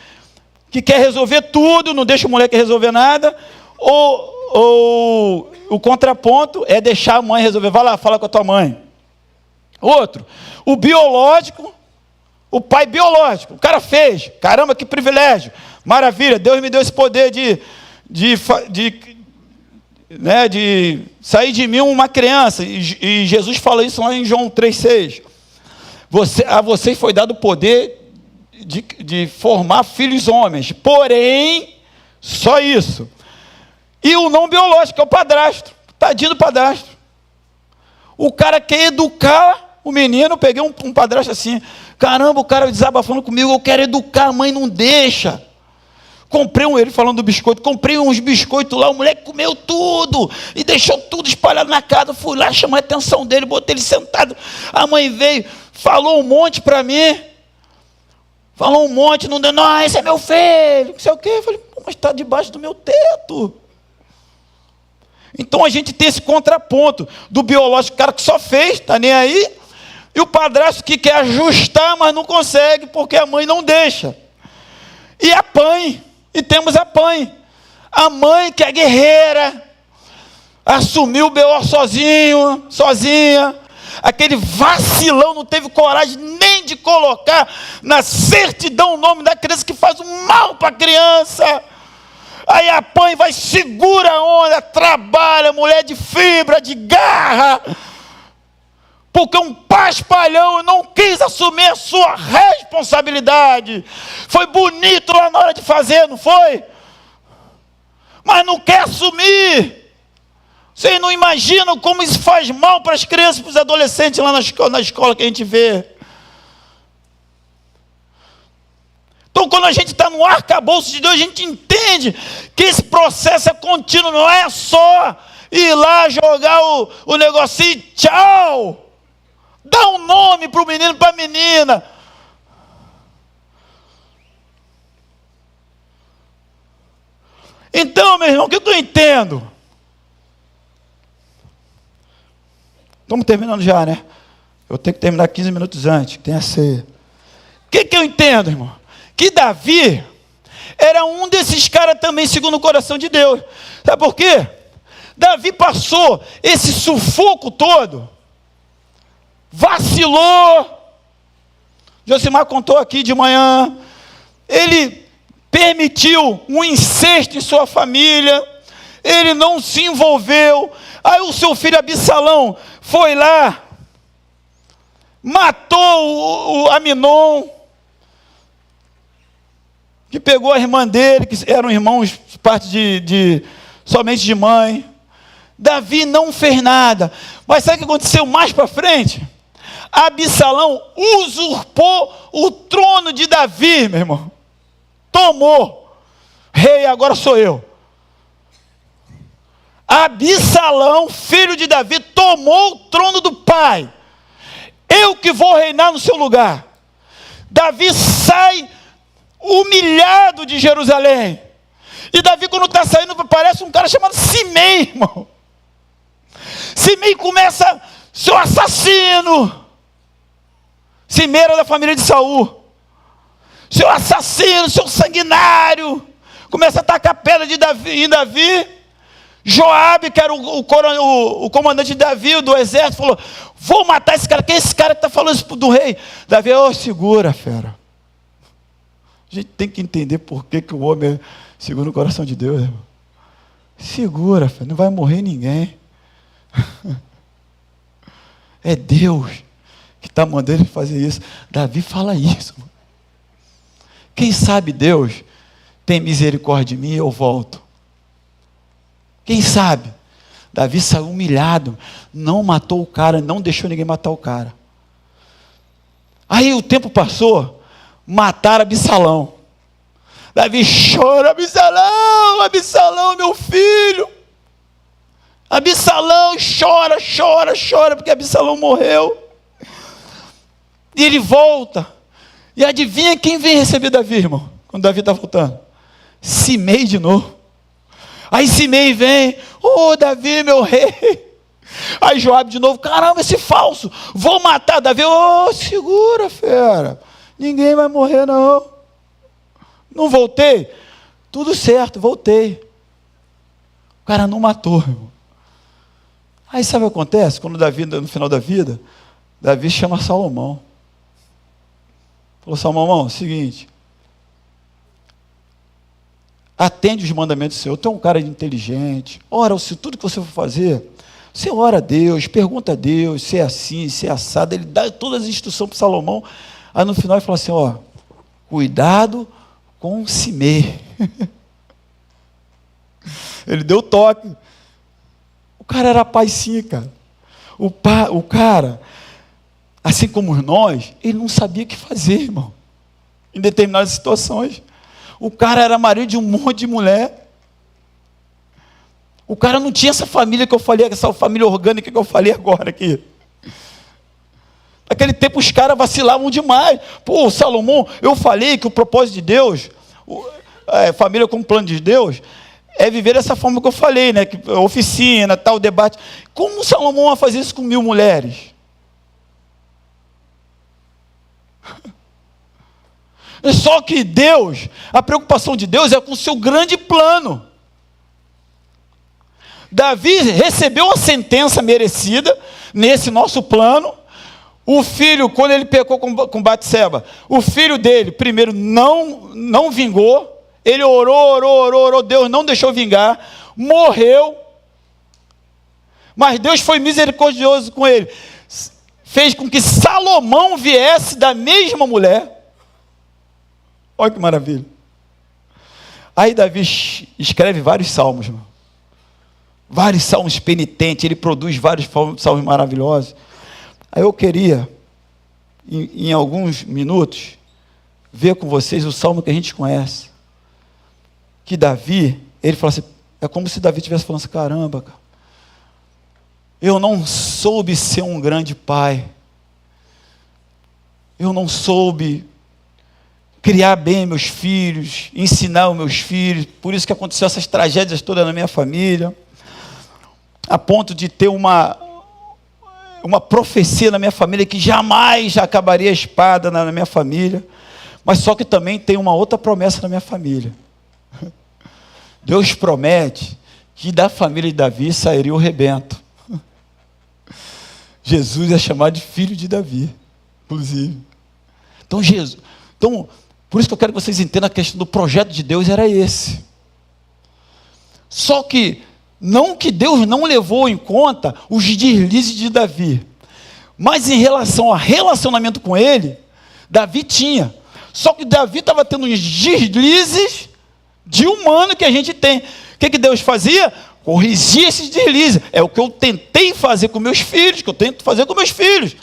que quer resolver tudo, não deixa o moleque resolver nada, ou o contraponto é deixar a mãe resolver. Vai lá, fala com a tua mãe. Outro, o biológico, o pai biológico, o cara fez, caramba, que privilégio, maravilha, Deus me deu esse poder de sair de mim uma criança, e Jesus fala isso lá em João 3,6. A vocês foi dado o poder de formar filhos homens, porém, só isso. E o não biológico, é o padrasto, tadinho do padrasto. O cara quer educar o menino, eu peguei um padrasto assim, caramba, o cara desabafando comigo, eu quero educar, a mãe não deixa. Comprei ele falando do biscoito, comprei uns biscoitos lá, o moleque comeu tudo, e deixou tudo espalhado na casa, fui lá, chamei a atenção dele, botei ele sentado, a mãe veio, falou um monte para mim, não deu, não, esse é meu filho, não sei o quê. Eu falei, mas está debaixo do meu teto. Então a gente tem esse contraponto do biológico, o cara que só fez, está nem aí, e o padrasto que quer ajustar, mas não consegue, porque a mãe não deixa. E e temos a mãe que é guerreira, assumiu o BO sozinha, aquele vacilão, não teve coragem nem de colocar na certidão o nome da criança, que faz um mal para a criança. Aí a mãe vai, segura a onda, trabalha, mulher de fibra, de garra, porque um paspalhão não quis assumir a sua responsabilidade. Foi bonito lá na hora de fazer, não foi? Mas não quer assumir. Vocês não imaginam como isso faz mal para as crianças, para os adolescentes lá na escola que a gente vê. Então, quando a gente está no arcabouço de Deus, a gente entende que esse processo é contínuo, não é só ir lá jogar o negocinho e tchau. Dá um nome para o menino, para a menina. Então, meu irmão, o que eu entendo? Estamos terminando já, né? Eu tenho que terminar 15 minutos antes, que tem a ceia. O que eu entendo, irmão? Que Davi era um desses caras também, segundo o coração de Deus. Sabe por quê? Davi passou esse sufoco todo, vacilou. Josimar contou aqui de manhã, ele permitiu um incesto em sua família, ele não se envolveu. Aí o seu filho Absalão foi lá, matou o Aminon, que pegou a irmã dele, que eram irmãos parte somente de mãe. Davi não fez nada. Mas sabe o que aconteceu mais para frente? Absalão usurpou o trono de Davi, meu irmão. Tomou. Rei, agora sou eu. Absalão, filho de Davi, tomou o trono do pai. Eu que vou reinar no seu lugar. Davi sai humilhado de Jerusalém. E Davi, quando está saindo, parece um cara chamado Simei, irmão. Simei começa, seu assassino. Simei era da família de Saul. Seu assassino, seu sanguinário. Começa a tacar pedra de Davi, em Davi. Joabe, que era o comandante de Davi, do exército, falou: vou matar esse cara. Quem é esse cara que está falando isso do rei? Davi, segura, fera. A gente tem que entender por que o homem segura o coração de Deus, irmão. Segura, fera, não vai morrer ninguém. É Deus que está mandando ele fazer isso. Davi fala isso. Quem sabe Deus tem misericórdia de mim e eu volto. Quem sabe? Davi saiu humilhado, não matou o cara, não deixou ninguém matar o cara. Aí o tempo passou, mataram Absalão. Davi chora: Absalão, Absalão, meu filho. Absalão chora, porque Absalão morreu. E ele volta. E adivinha quem vem receber Davi, irmão? Quando Davi está voltando? Simei de novo. Aí Simei vem: Davi, meu rei. Aí Joabe de novo: caramba, esse falso, vou matar Davi. Segura, fera, ninguém vai morrer não. Não voltei? Tudo certo, voltei. O cara não matou, irmão. Aí sabe o que acontece? Quando Davi, no final da vida, Davi chama Salomão. Falou: Salomão, seguinte, atende os mandamentos do Senhor. Tu é um cara inteligente, ora, se tudo que você for fazer, você ora a Deus, pergunta a Deus, se é assim, se é assado. Ele dá todas as instruções para Salomão. Aí no final ele fala assim: cuidado com Simei. Ele deu toque. O cara era paizinho, cara. O cara, assim como nós, ele não sabia o que fazer, irmão, em determinadas situações. O cara era marido de um monte de mulher. O cara não tinha essa família que eu falei, essa família orgânica que eu falei agora aqui. Naquele tempo os caras vacilavam demais. Salomão, eu falei que o propósito de Deus, família como plano de Deus, é viver dessa forma que eu falei, né? Que oficina, tal, debate. Como Salomão vai fazer isso com 1000 mulheres? Só que Deus, a preocupação de Deus é com o seu grande plano. Davi recebeu a sentença merecida nesse nosso plano. O filho, quando ele pecou com Batseba, o filho dele, primeiro, não vingou. Ele orou, Deus não deixou vingar, morreu. Mas Deus foi misericordioso com ele. Fez com que Salomão viesse da mesma mulher. Olha que maravilha. Aí Davi escreve vários salmos, irmão. Vários salmos penitentes, ele produz vários salmos maravilhosos. Aí eu queria, em alguns minutos, ver com vocês o salmo que a gente conhece. Que Davi, ele fala assim, é como se Davi estivesse falando assim: caramba, cara, eu não soube ser um grande pai. Eu não soube criar bem meus filhos, ensinar os meus filhos. Por isso que aconteceu essas tragédias todas na minha família. A ponto de ter uma profecia na minha família que jamais acabaria a espada na minha família. Mas só que também tem uma outra promessa na minha família. Deus promete que da família de Davi sairia o rebento. Jesus é chamado de filho de Davi, inclusive. Então, por isso que eu quero que vocês entendam a questão do projeto de Deus era esse. Só que, não que Deus não levou em conta os deslizes de Davi, mas em relação ao relacionamento com ele, Davi tinha. Só que Davi estava tendo uns deslizes de humano que a gente tem. O que Deus fazia? Corrigir esses deslizes. É o que eu tentei fazer com meus filhos, que eu tento fazer com meus filhos.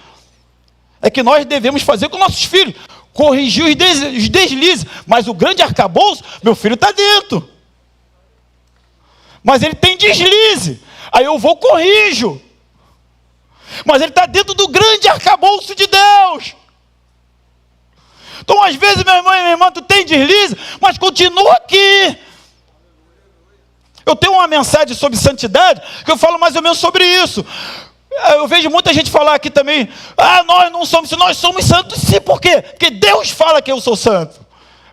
É que nós devemos fazer com nossos filhos. Corrigir os deslizes. Mas o grande arcabouço, meu filho está dentro. Mas ele tem deslize. Aí eu vou corrijo. Mas ele está dentro do grande arcabouço de Deus. Então, às vezes, meu irmão e minha irmã, tu tem deslize, mas continua aqui. Eu tenho uma mensagem sobre santidade, que eu falo mais ou menos sobre isso. Eu vejo muita gente falar aqui também, nós não somos, nós somos santos sim, por quê? Porque Deus fala que eu sou santo.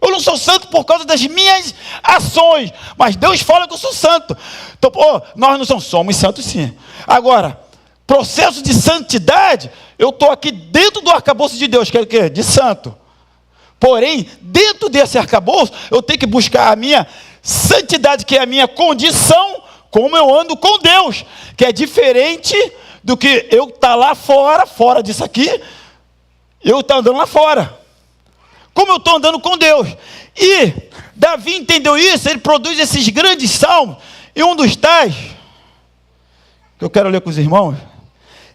Eu não sou santo por causa das minhas ações, mas Deus fala que eu sou santo. Então, nós não somos santos sim. Agora, processo de santidade, eu estou aqui dentro do arcabouço de Deus, que é o quê? De santo. Porém, dentro desse arcabouço, eu tenho que buscar a minha santidade, que é a minha condição, como eu ando com Deus, que é diferente do que eu estar lá fora disso aqui, eu estar andando lá fora. Como eu estou andando com Deus. E Davi entendeu isso, ele produz esses grandes salmos, e um dos tais, que eu quero ler com os irmãos,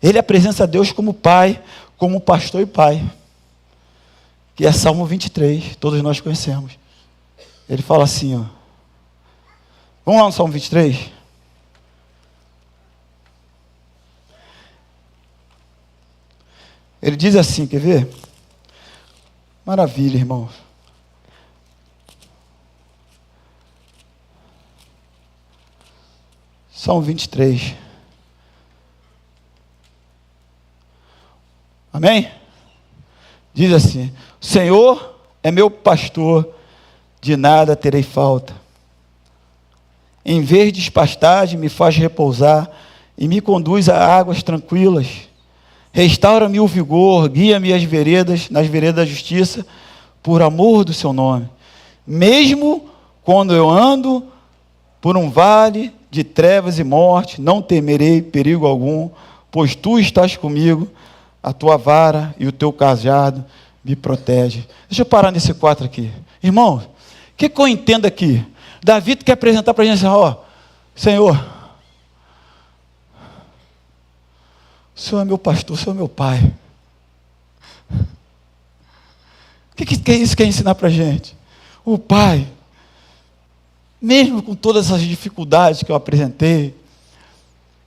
ele apresenta a Deus como pai, como pastor e pai. Que é Salmo 23, todos nós conhecemos. Ele fala assim, ó. Vamos lá no Salmo 23. Ele diz assim, quer ver? Maravilha, irmãos. Salmo 23. Amém? Diz assim: o Senhor é meu pastor, de nada terei falta. Em verdes pastagens me faz repousar e me conduz a águas tranquilas. Restaura-me o vigor, guia-me nas veredas da justiça, por amor do seu nome. Mesmo quando eu ando por um vale de trevas e morte, não temerei perigo algum, pois tu estás comigo, a tua vara e o teu cajado me protege. Deixa eu parar nesse 4 aqui. Irmão, o que eu entendo aqui? Davi quer apresentar para a gente assim, Senhor, o Senhor é meu pastor, o Senhor é meu pai. O que isso quer ensinar para a gente? O pai, mesmo com todas essas dificuldades que eu apresentei,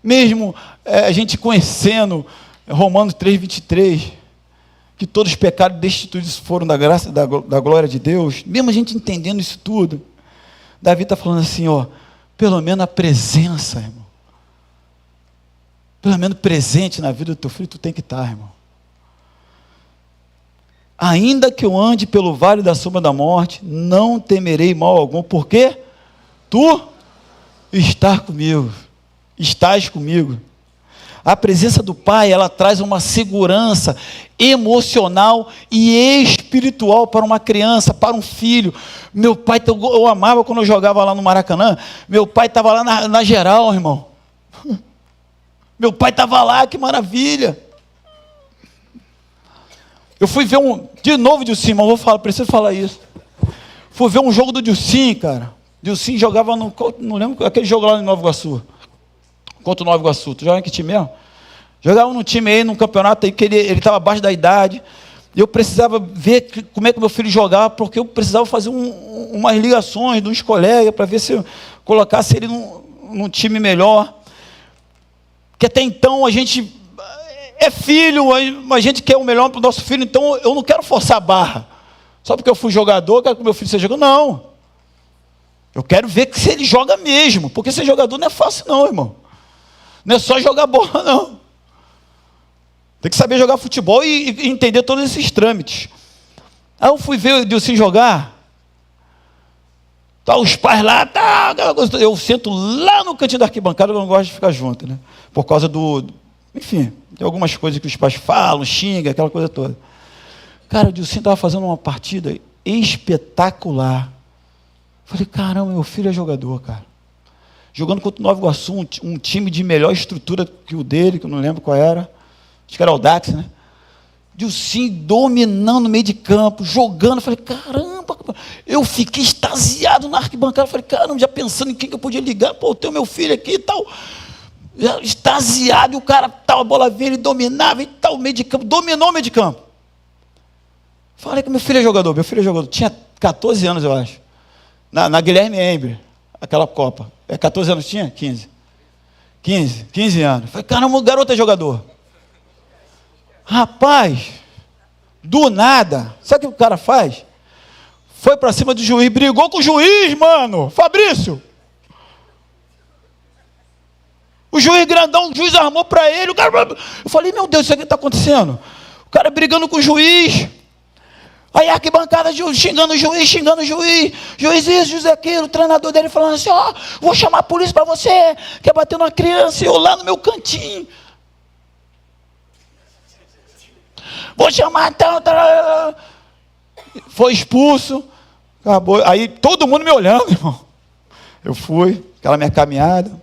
mesmo a gente conhecendo Romanos 3:23, que todos os pecados destituídos foram da graça, da glória de Deus, mesmo a gente entendendo isso tudo, Davi está falando assim, pelo menos a presença, irmão, pelo menos presente na vida do teu filho, tu tem que estar, irmão. Ainda que eu ande pelo vale da sombra da morte, não temerei mal algum, porque tu estás comigo. A presença do Pai, ela traz uma segurança emocional e espiritual para uma criança, para um filho. Meu pai, eu amava quando eu jogava lá no Maracanã, meu pai estava lá na geral, irmão. Meu pai estava lá, que maravilha. Eu fui ver de novo o Dilcim, mas preciso falar isso. Fui ver um jogo do Dilcim, cara. Dilcim jogava não lembro, aquele jogo lá em Nova Iguaçu. Contra o Nova Iguaçu, tu joga em que time mesmo? Jogava num time aí, num campeonato aí, que ele estava abaixo da idade, e eu precisava ver como é que meu filho jogava, porque eu precisava fazer umas ligações de uns colegas, para ver se eu colocasse ele num time melhor, que até então a gente é filho, a gente quer o melhor para o nosso filho, então eu não quero forçar a barra, só porque eu fui jogador, eu quero que meu filho seja jogador, não, eu quero ver que se ele joga mesmo, porque ser jogador não é fácil não, irmão. Não é só jogar bola, não. Tem que saber jogar futebol e entender todos esses trâmites. Aí eu fui ver o Dilcim jogar. Tá os pais lá, eu sento lá no cantinho da arquibancada, eu não gosto de ficar junto, né? Por causa enfim, de algumas coisas que os pais falam, xingam, aquela coisa toda. Cara, o Dilcim estava fazendo uma partida espetacular. Falei, caramba, meu filho é jogador, cara. Jogando contra o Nova Iguaçu, um time de melhor estrutura que o dele, que eu não lembro qual era. Acho que era o Dax, né? Dilcinho dominando no meio de campo, jogando. Eu falei, caramba, eu fiquei extasiado na arquibancada. Eu falei, caramba, já pensando em quem que eu podia ligar. Pô, eu tenho meu filho aqui e tal. Extasiado, e o cara, tal, a bola veio, ele dominava e tal, meio de campo, dominou o meio de campo. Falei que meu filho é jogador, tinha 14 anos, eu acho. Na Guilherme Embre, aquela Copa. 14 anos tinha? 15 anos. Falei, caramba, o garoto é jogador. Rapaz, do nada, sabe o que o cara faz? Foi para cima do juiz, brigou com o juiz, mano, Fabrício. O juiz grandão, o juiz armou para ele, o cara... Eu falei, meu Deus, isso aqui está acontecendo. O cara brigando com o juiz. Aí a arquibancada xingando o juiz, juiz isso, juiz aquilo, o treinador dele falando assim, ó, vou chamar a polícia para você, quer bater numa criança, e eu lá no meu cantinho. Vou chamar, tal. Foi expulso, acabou. Aí todo mundo me olhando, irmão. Eu fui, aquela minha caminhada,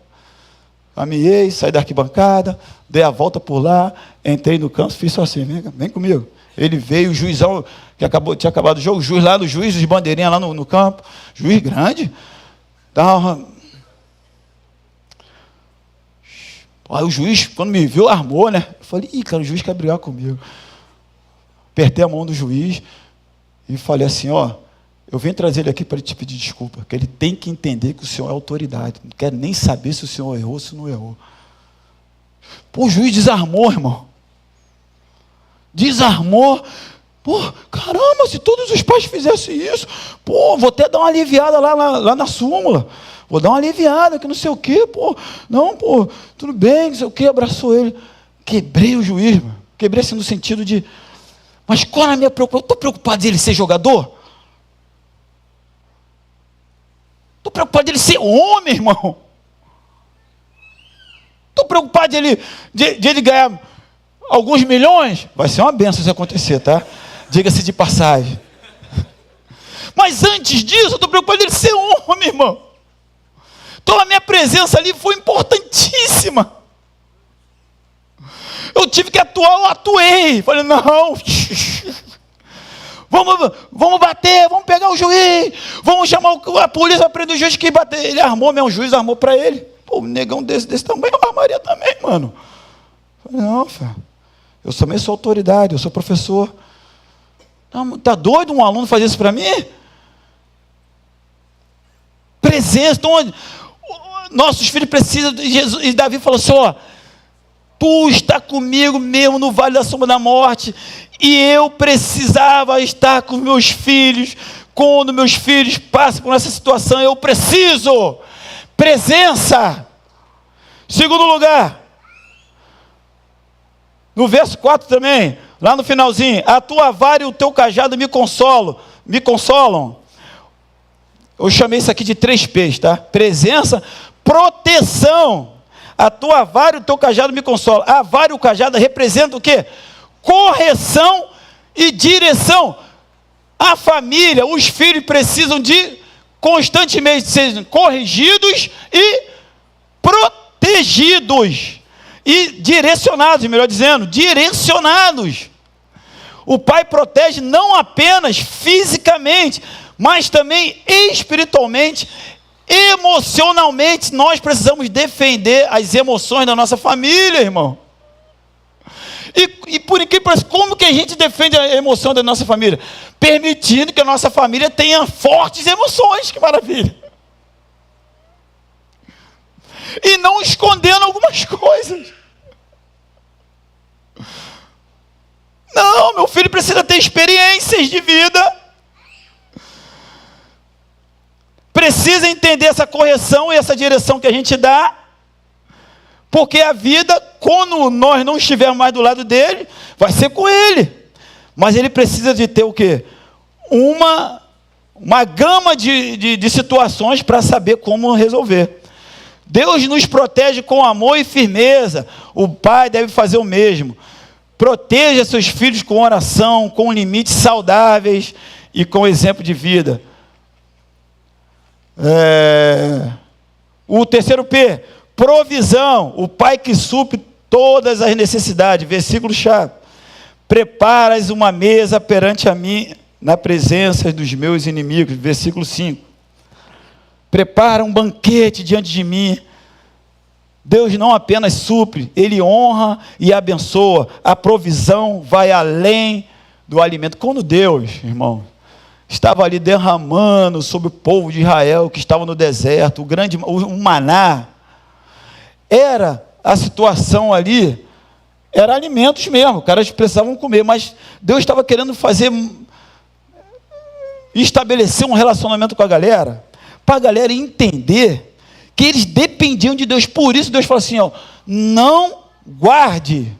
caminhei, saí da arquibancada, dei a volta por lá, entrei no campo, fiz só assim, vem comigo. Ele veio, o juizão, que tinha acabado o jogo, o juiz lá, os bandeirinhas lá no campo, juiz grande. Aí o juiz, quando me viu, armou, né? Eu falei, cara, o juiz quer brigar comigo. Apertei a mão do juiz e falei assim, ó, eu vim trazer ele aqui para ele te pedir desculpa, que ele tem que entender que o senhor é autoridade, não quero nem saber se o senhor errou ou se não errou. Pô, o juiz desarmou, irmão. Desarmou. Pô, caramba, se todos os pais fizessem isso, pô, vou até dar uma aliviada lá na súmula. Vou dar uma aliviada, que não sei o quê, pô. Não, pô, tudo bem, não sei o quê, abraçou ele. Quebrei o juiz, mano. Quebrei assim no sentido de... Mas qual é a minha preocupação? Estou preocupado de ele ser jogador? Estou preocupado de ele ser homem, irmão. Estou preocupado de ele ganhar alguns milhões. Vai ser uma benção se acontecer, tá? Diga-se de passagem. Mas antes disso, eu estou preocupado de ele ser homem, irmão. Então a minha presença ali foi importantíssima. Eu tive que atuar, eu atuei. Falei, não, vamos bater, vamos pegar o juiz, vamos chamar a polícia para prender o juiz que bater. Ele armou mesmo, o juiz armou para ele. Pô, um negão desse tamanho, eu armaria também, mano. Falei, não, filho, eu também sou autoridade, eu sou professor. Tá doido um aluno fazer isso para mim? Presença, então, nossos filhos precisam de Jesus. E Davi falou assim, ó, tu está comigo mesmo no vale da sombra da morte, e eu precisava estar com meus filhos, quando meus filhos passam por essa situação, eu preciso, presença. Segundo lugar, no verso 4 também, lá no finalzinho, a tua vara e o teu cajado me consolam. Eu chamei isso aqui de 3 P's, tá? Presença, proteção. A tua vara e o teu cajado me consolam. A vara e o cajado representam o quê? Correção e direção. A família, os filhos precisam de constantemente serem corrigidos e protegidos. E direcionados, melhor dizendo, direcionados. O pai protege não apenas fisicamente, mas também espiritualmente, emocionalmente. Nós precisamos defender as emoções da nossa família, irmão. E por incrível que pareça, como que a gente defende a emoção da nossa família? Permitindo que a nossa família tenha fortes emoções, que maravilha. E não escondendo algumas coisas. Não, meu filho precisa ter experiências de vida. Precisa entender essa correção e essa direção que a gente dá. Porque a vida, quando nós não estivermos mais do lado dele, vai ser com ele. Mas ele precisa de ter o quê? Uma gama de situações para saber como resolver. Deus nos protege com amor e firmeza. O pai deve fazer o mesmo. Proteja seus filhos com oração, com limites saudáveis e com exemplo de vida. O terceiro P, provisão. O pai que supre todas as necessidades. Versículo chave. preparas uma mesa perante a mim, na presença dos meus inimigos. Versículo 5. Prepara um banquete diante de mim. Deus não apenas supre, Ele honra e abençoa. A provisão vai além do alimento. Quando Deus, irmão, estava ali derramando sobre o povo de Israel, que estava no deserto, o maná, era a situação ali, era alimentos mesmo, os caras precisavam comer, mas Deus estava querendo estabelecer um relacionamento com a galera, para a galera entender que eles dependiam de Deus. Por isso Deus falou assim, ó, não guarde.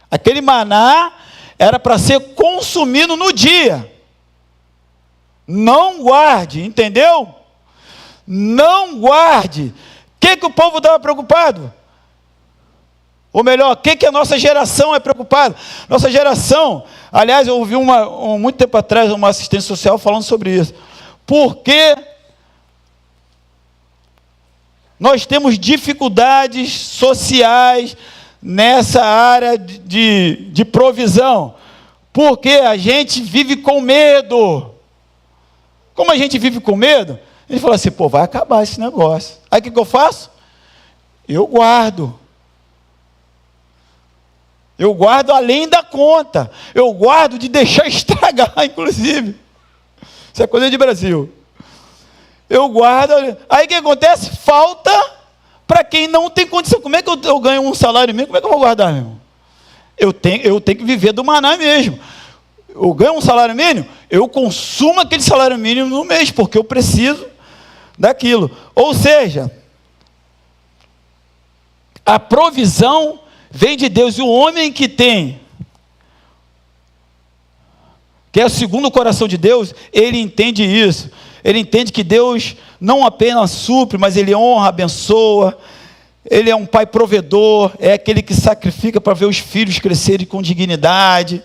Aquele maná era para ser consumido no dia. Não guarde, entendeu? Não guarde. O que o povo estava preocupado? Ou melhor, o que a nossa geração é preocupada? Nossa geração, aliás, eu ouvi muito tempo atrás uma assistente social falando sobre isso. Porque nós temos dificuldades sociais nessa área de provisão? Porque a gente vive com medo. Como a gente vive com medo, ele falou assim, vai acabar esse negócio. Aí o que eu faço? Eu guardo. Eu guardo além da conta. Eu guardo de deixar estragar, inclusive. Isso é coisa de Brasil. Eu guardo. Aí o que acontece? Falta para quem não tem condição. Como é que eu ganho um salário mínimo? Como é que eu vou guardar, meu irmão? Eu tenho que viver do maná mesmo. Eu ganho um salário mínimo, eu consumo aquele salário mínimo no mês, porque eu preciso daquilo. Ou seja, a provisão vem de Deus, e o homem que tem, que é o segundo coração de Deus, ele entende isso. Ele entende que Deus não apenas supre, mas Ele honra, abençoa. Ele é um pai provedor, é aquele que sacrifica para ver os filhos crescerem com dignidade.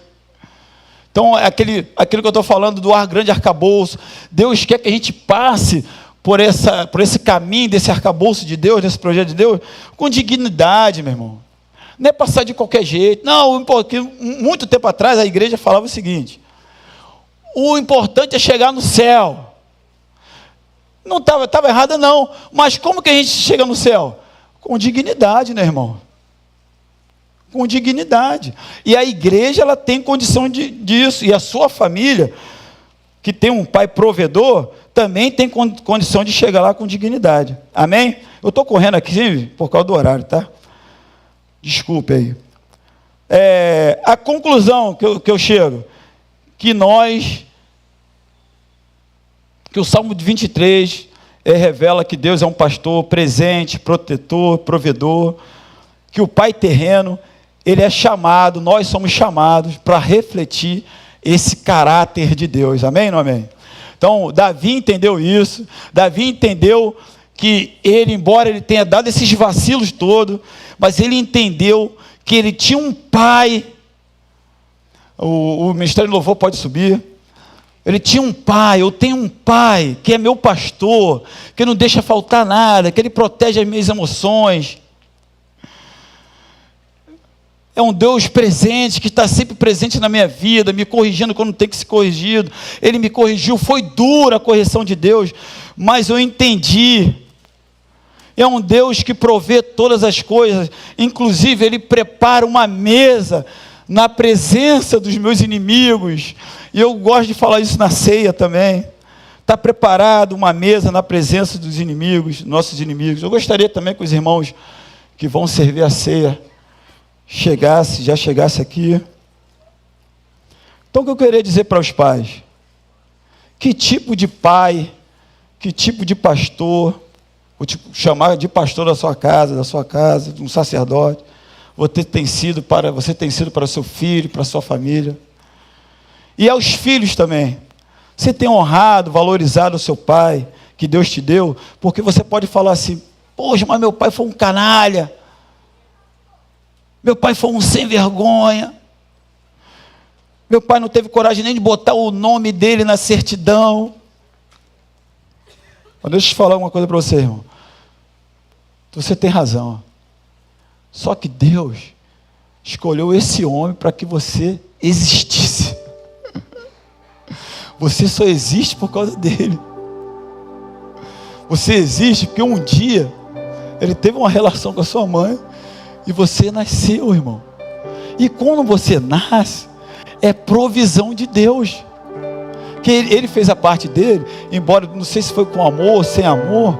Então, aquele que eu estou falando do grande arcabouço, Deus quer que a gente passe por esse caminho desse arcabouço de Deus, desse projeto de Deus, com dignidade, meu irmão. Não é passar de qualquer jeito. Não, porque muito tempo atrás a igreja falava o seguinte: o importante é chegar no céu. Não estava errada não, mas como que a gente chega no céu? Com dignidade, né, irmão? Com dignidade. E a igreja, ela tem condição disso, e a sua família, que tem um pai provedor, também tem condição de chegar lá com dignidade. Amém? Eu estou correndo aqui por causa do horário, tá? Desculpe aí. A conclusão que eu chego, que o Salmo 23 revela que Deus é um pastor presente, protetor, provedor, que o pai terreno, ele é chamado, nós somos chamados para refletir esse caráter de Deus. Amém ou não amém? Então, Davi entendeu isso. Davi entendeu que ele, embora ele tenha dado esses vacilos todos, mas ele entendeu que ele tinha um pai. O Ministério do Louvor pode subir. Ele tinha um pai, eu tenho um pai que é meu pastor, que não deixa faltar nada, que ele protege as minhas emoções. É um Deus presente, que está sempre presente na minha vida, me corrigindo quando tem que ser corrigido. Ele me corrigiu, foi dura a correção de Deus, mas eu entendi. É um Deus que provê todas as coisas, inclusive Ele prepara uma mesa na presença dos meus inimigos, e eu gosto de falar isso na ceia também. Está preparado uma mesa na presença dos inimigos, nossos inimigos. Eu gostaria também que os irmãos que vão servir a ceia já chegasse aqui. Então o que eu queria dizer para os pais? Que tipo de pai, que tipo de pastor, vou te chamar de pastor da sua casa, de um sacerdote, você tem sido para o seu filho, para a sua família, e aos filhos também. Você tem honrado, valorizado o seu pai, que Deus te deu, porque você pode falar assim: poxa, mas meu pai foi um canalha, meu pai foi um sem vergonha, meu pai não teve coragem nem de botar o nome dele na certidão. Mas deixa eu falar uma coisa para você, irmão. Você tem razão. Só que Deus, escolheu esse homem para que você existisse. Você só existe por causa dele. Você existe porque um dia ele teve uma relação com a sua mãe e você nasceu, irmão. E quando você nasce, é provisão de Deus. Que ele fez a parte dele, embora não sei se foi com amor ou sem amor.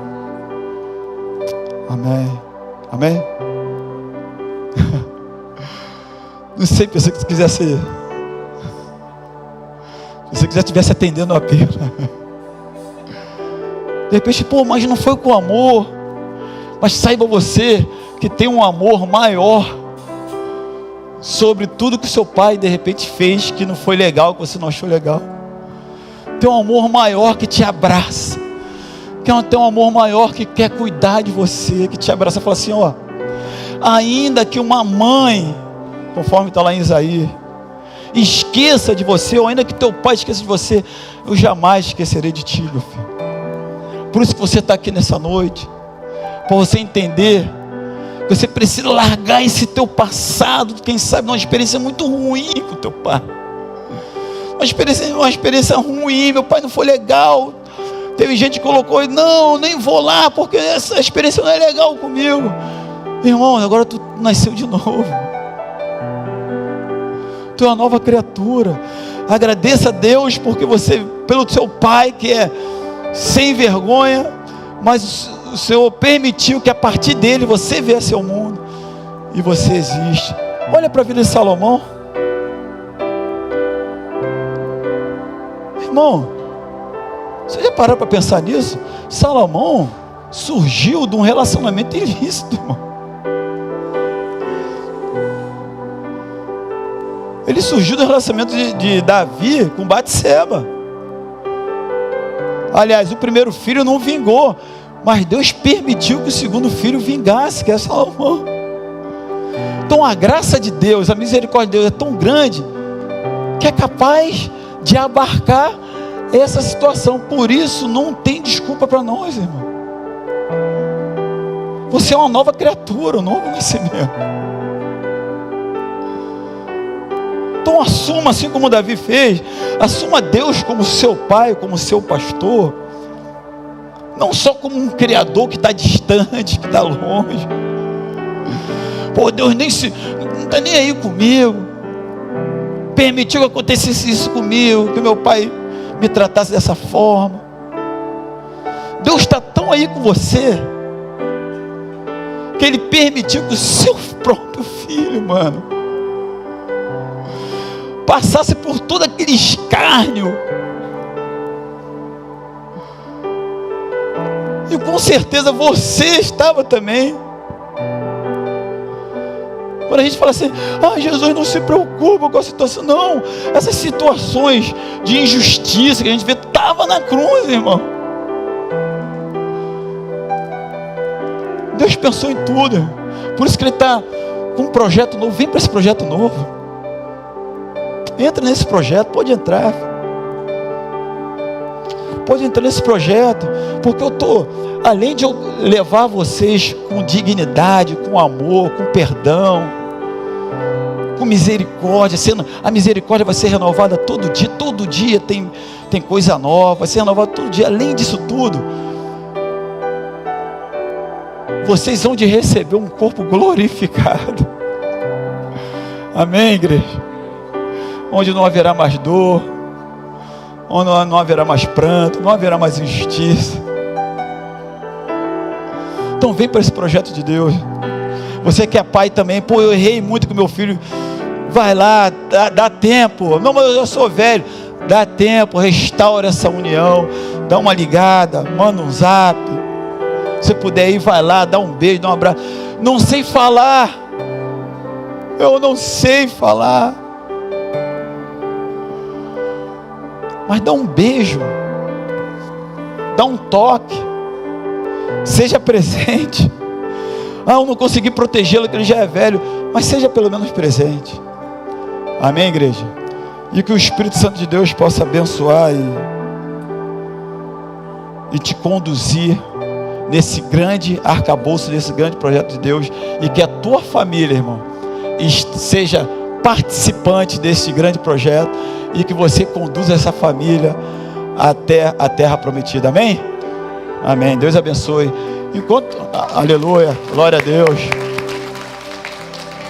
Amém. Amém? Não sei, pensei que você quisesse. Se você quiser estivesse atendendo a apelo. De repente, pô, mas não foi com amor. Mas saiba você que tem um amor maior sobre tudo que o seu pai de repente fez que não foi legal, que você não achou legal. Tem um amor maior que te abraça. Tem um amor maior que quer cuidar de você, que te abraça e fala assim, ó, ainda que uma mãe, conforme está lá em Isaías, esqueça de você, ou ainda que teu pai esqueça de você, eu jamais esquecerei de ti, meu filho. Por isso que você está aqui nessa noite, para você entender que você precisa largar esse teu passado, quem sabe uma experiência muito ruim com o teu pai, uma experiência ruim, meu pai não foi legal, teve gente que colocou, não, nem vou lá, porque essa experiência não é legal comigo. Irmão, agora tu nasceu de novo, tu é uma nova criatura. Agradeça a Deus porque você, pelo seu pai que é sem vergonha, mas o Senhor permitiu que a partir dele você viesse ao mundo e você existe. Olha para a vida de Salomão, irmão, você já parou para pensar nisso? Salomão surgiu de um relacionamento ilícito, irmão. Ele surgiu do relacionamento de Davi com Batseba. Aliás, o primeiro filho não vingou, mas Deus permitiu que o segundo filho vingasse, que é Salomão. Então a graça de Deus, a misericórdia de Deus é tão grande que é capaz de abarcar essa situação. Por isso não tem desculpa para nós, irmão. Você é uma nova criatura, um novo nascimento. Então assuma, assim como Davi fez, assuma Deus como seu pai, como seu pastor, não só como um criador que está distante, que está longe. Pô, Deus não está nem aí comigo, permitiu que acontecesse isso comigo, que meu pai me tratasse dessa forma. Deus está tão aí com você, que Ele permitiu que o seu próprio filho, mano, passasse por todo aquele escárnio, e com certeza você estava também. Quando a gente fala assim, Jesus não se preocupa com a situação, não, essas situações de injustiça que a gente vê, estava na cruz, irmão. Deus pensou em tudo, por isso que Ele está com um projeto novo. Vem para esse projeto novo, entra nesse projeto, pode entrar nesse projeto, porque eu estou, além de eu levar vocês com dignidade, com amor, com perdão, com misericórdia, a misericórdia vai ser renovada todo dia tem coisa nova, vai ser renovada todo dia. Além disso tudo, vocês vão de receber um corpo glorificado, amém, igreja? Onde não haverá mais dor, onde não haverá mais pranto, não haverá mais injustiça. Então vem para esse projeto de Deus. Você que é pai também, pô, eu errei muito com meu filho, vai lá, dá tempo. Não, mas eu já sou velho. Dá tempo, restaura essa união, dá uma ligada, manda um zap. Se puder ir, vai lá, dá um beijo, dá um abraço. Não sei falar, eu não sei falar, mas dá um beijo, dá um toque, seja presente. Eu não consegui protegê-lo, que ele já é velho, mas seja pelo menos presente. Amém, igreja? E que o Espírito Santo de Deus possa abençoar e te conduzir nesse grande arcabouço, nesse grande projeto de Deus, e que a tua família, irmão, seja participante desse grande projeto e que você conduza essa família até a terra prometida. Amém? Amém. Deus abençoe. Aleluia, glória a Deus.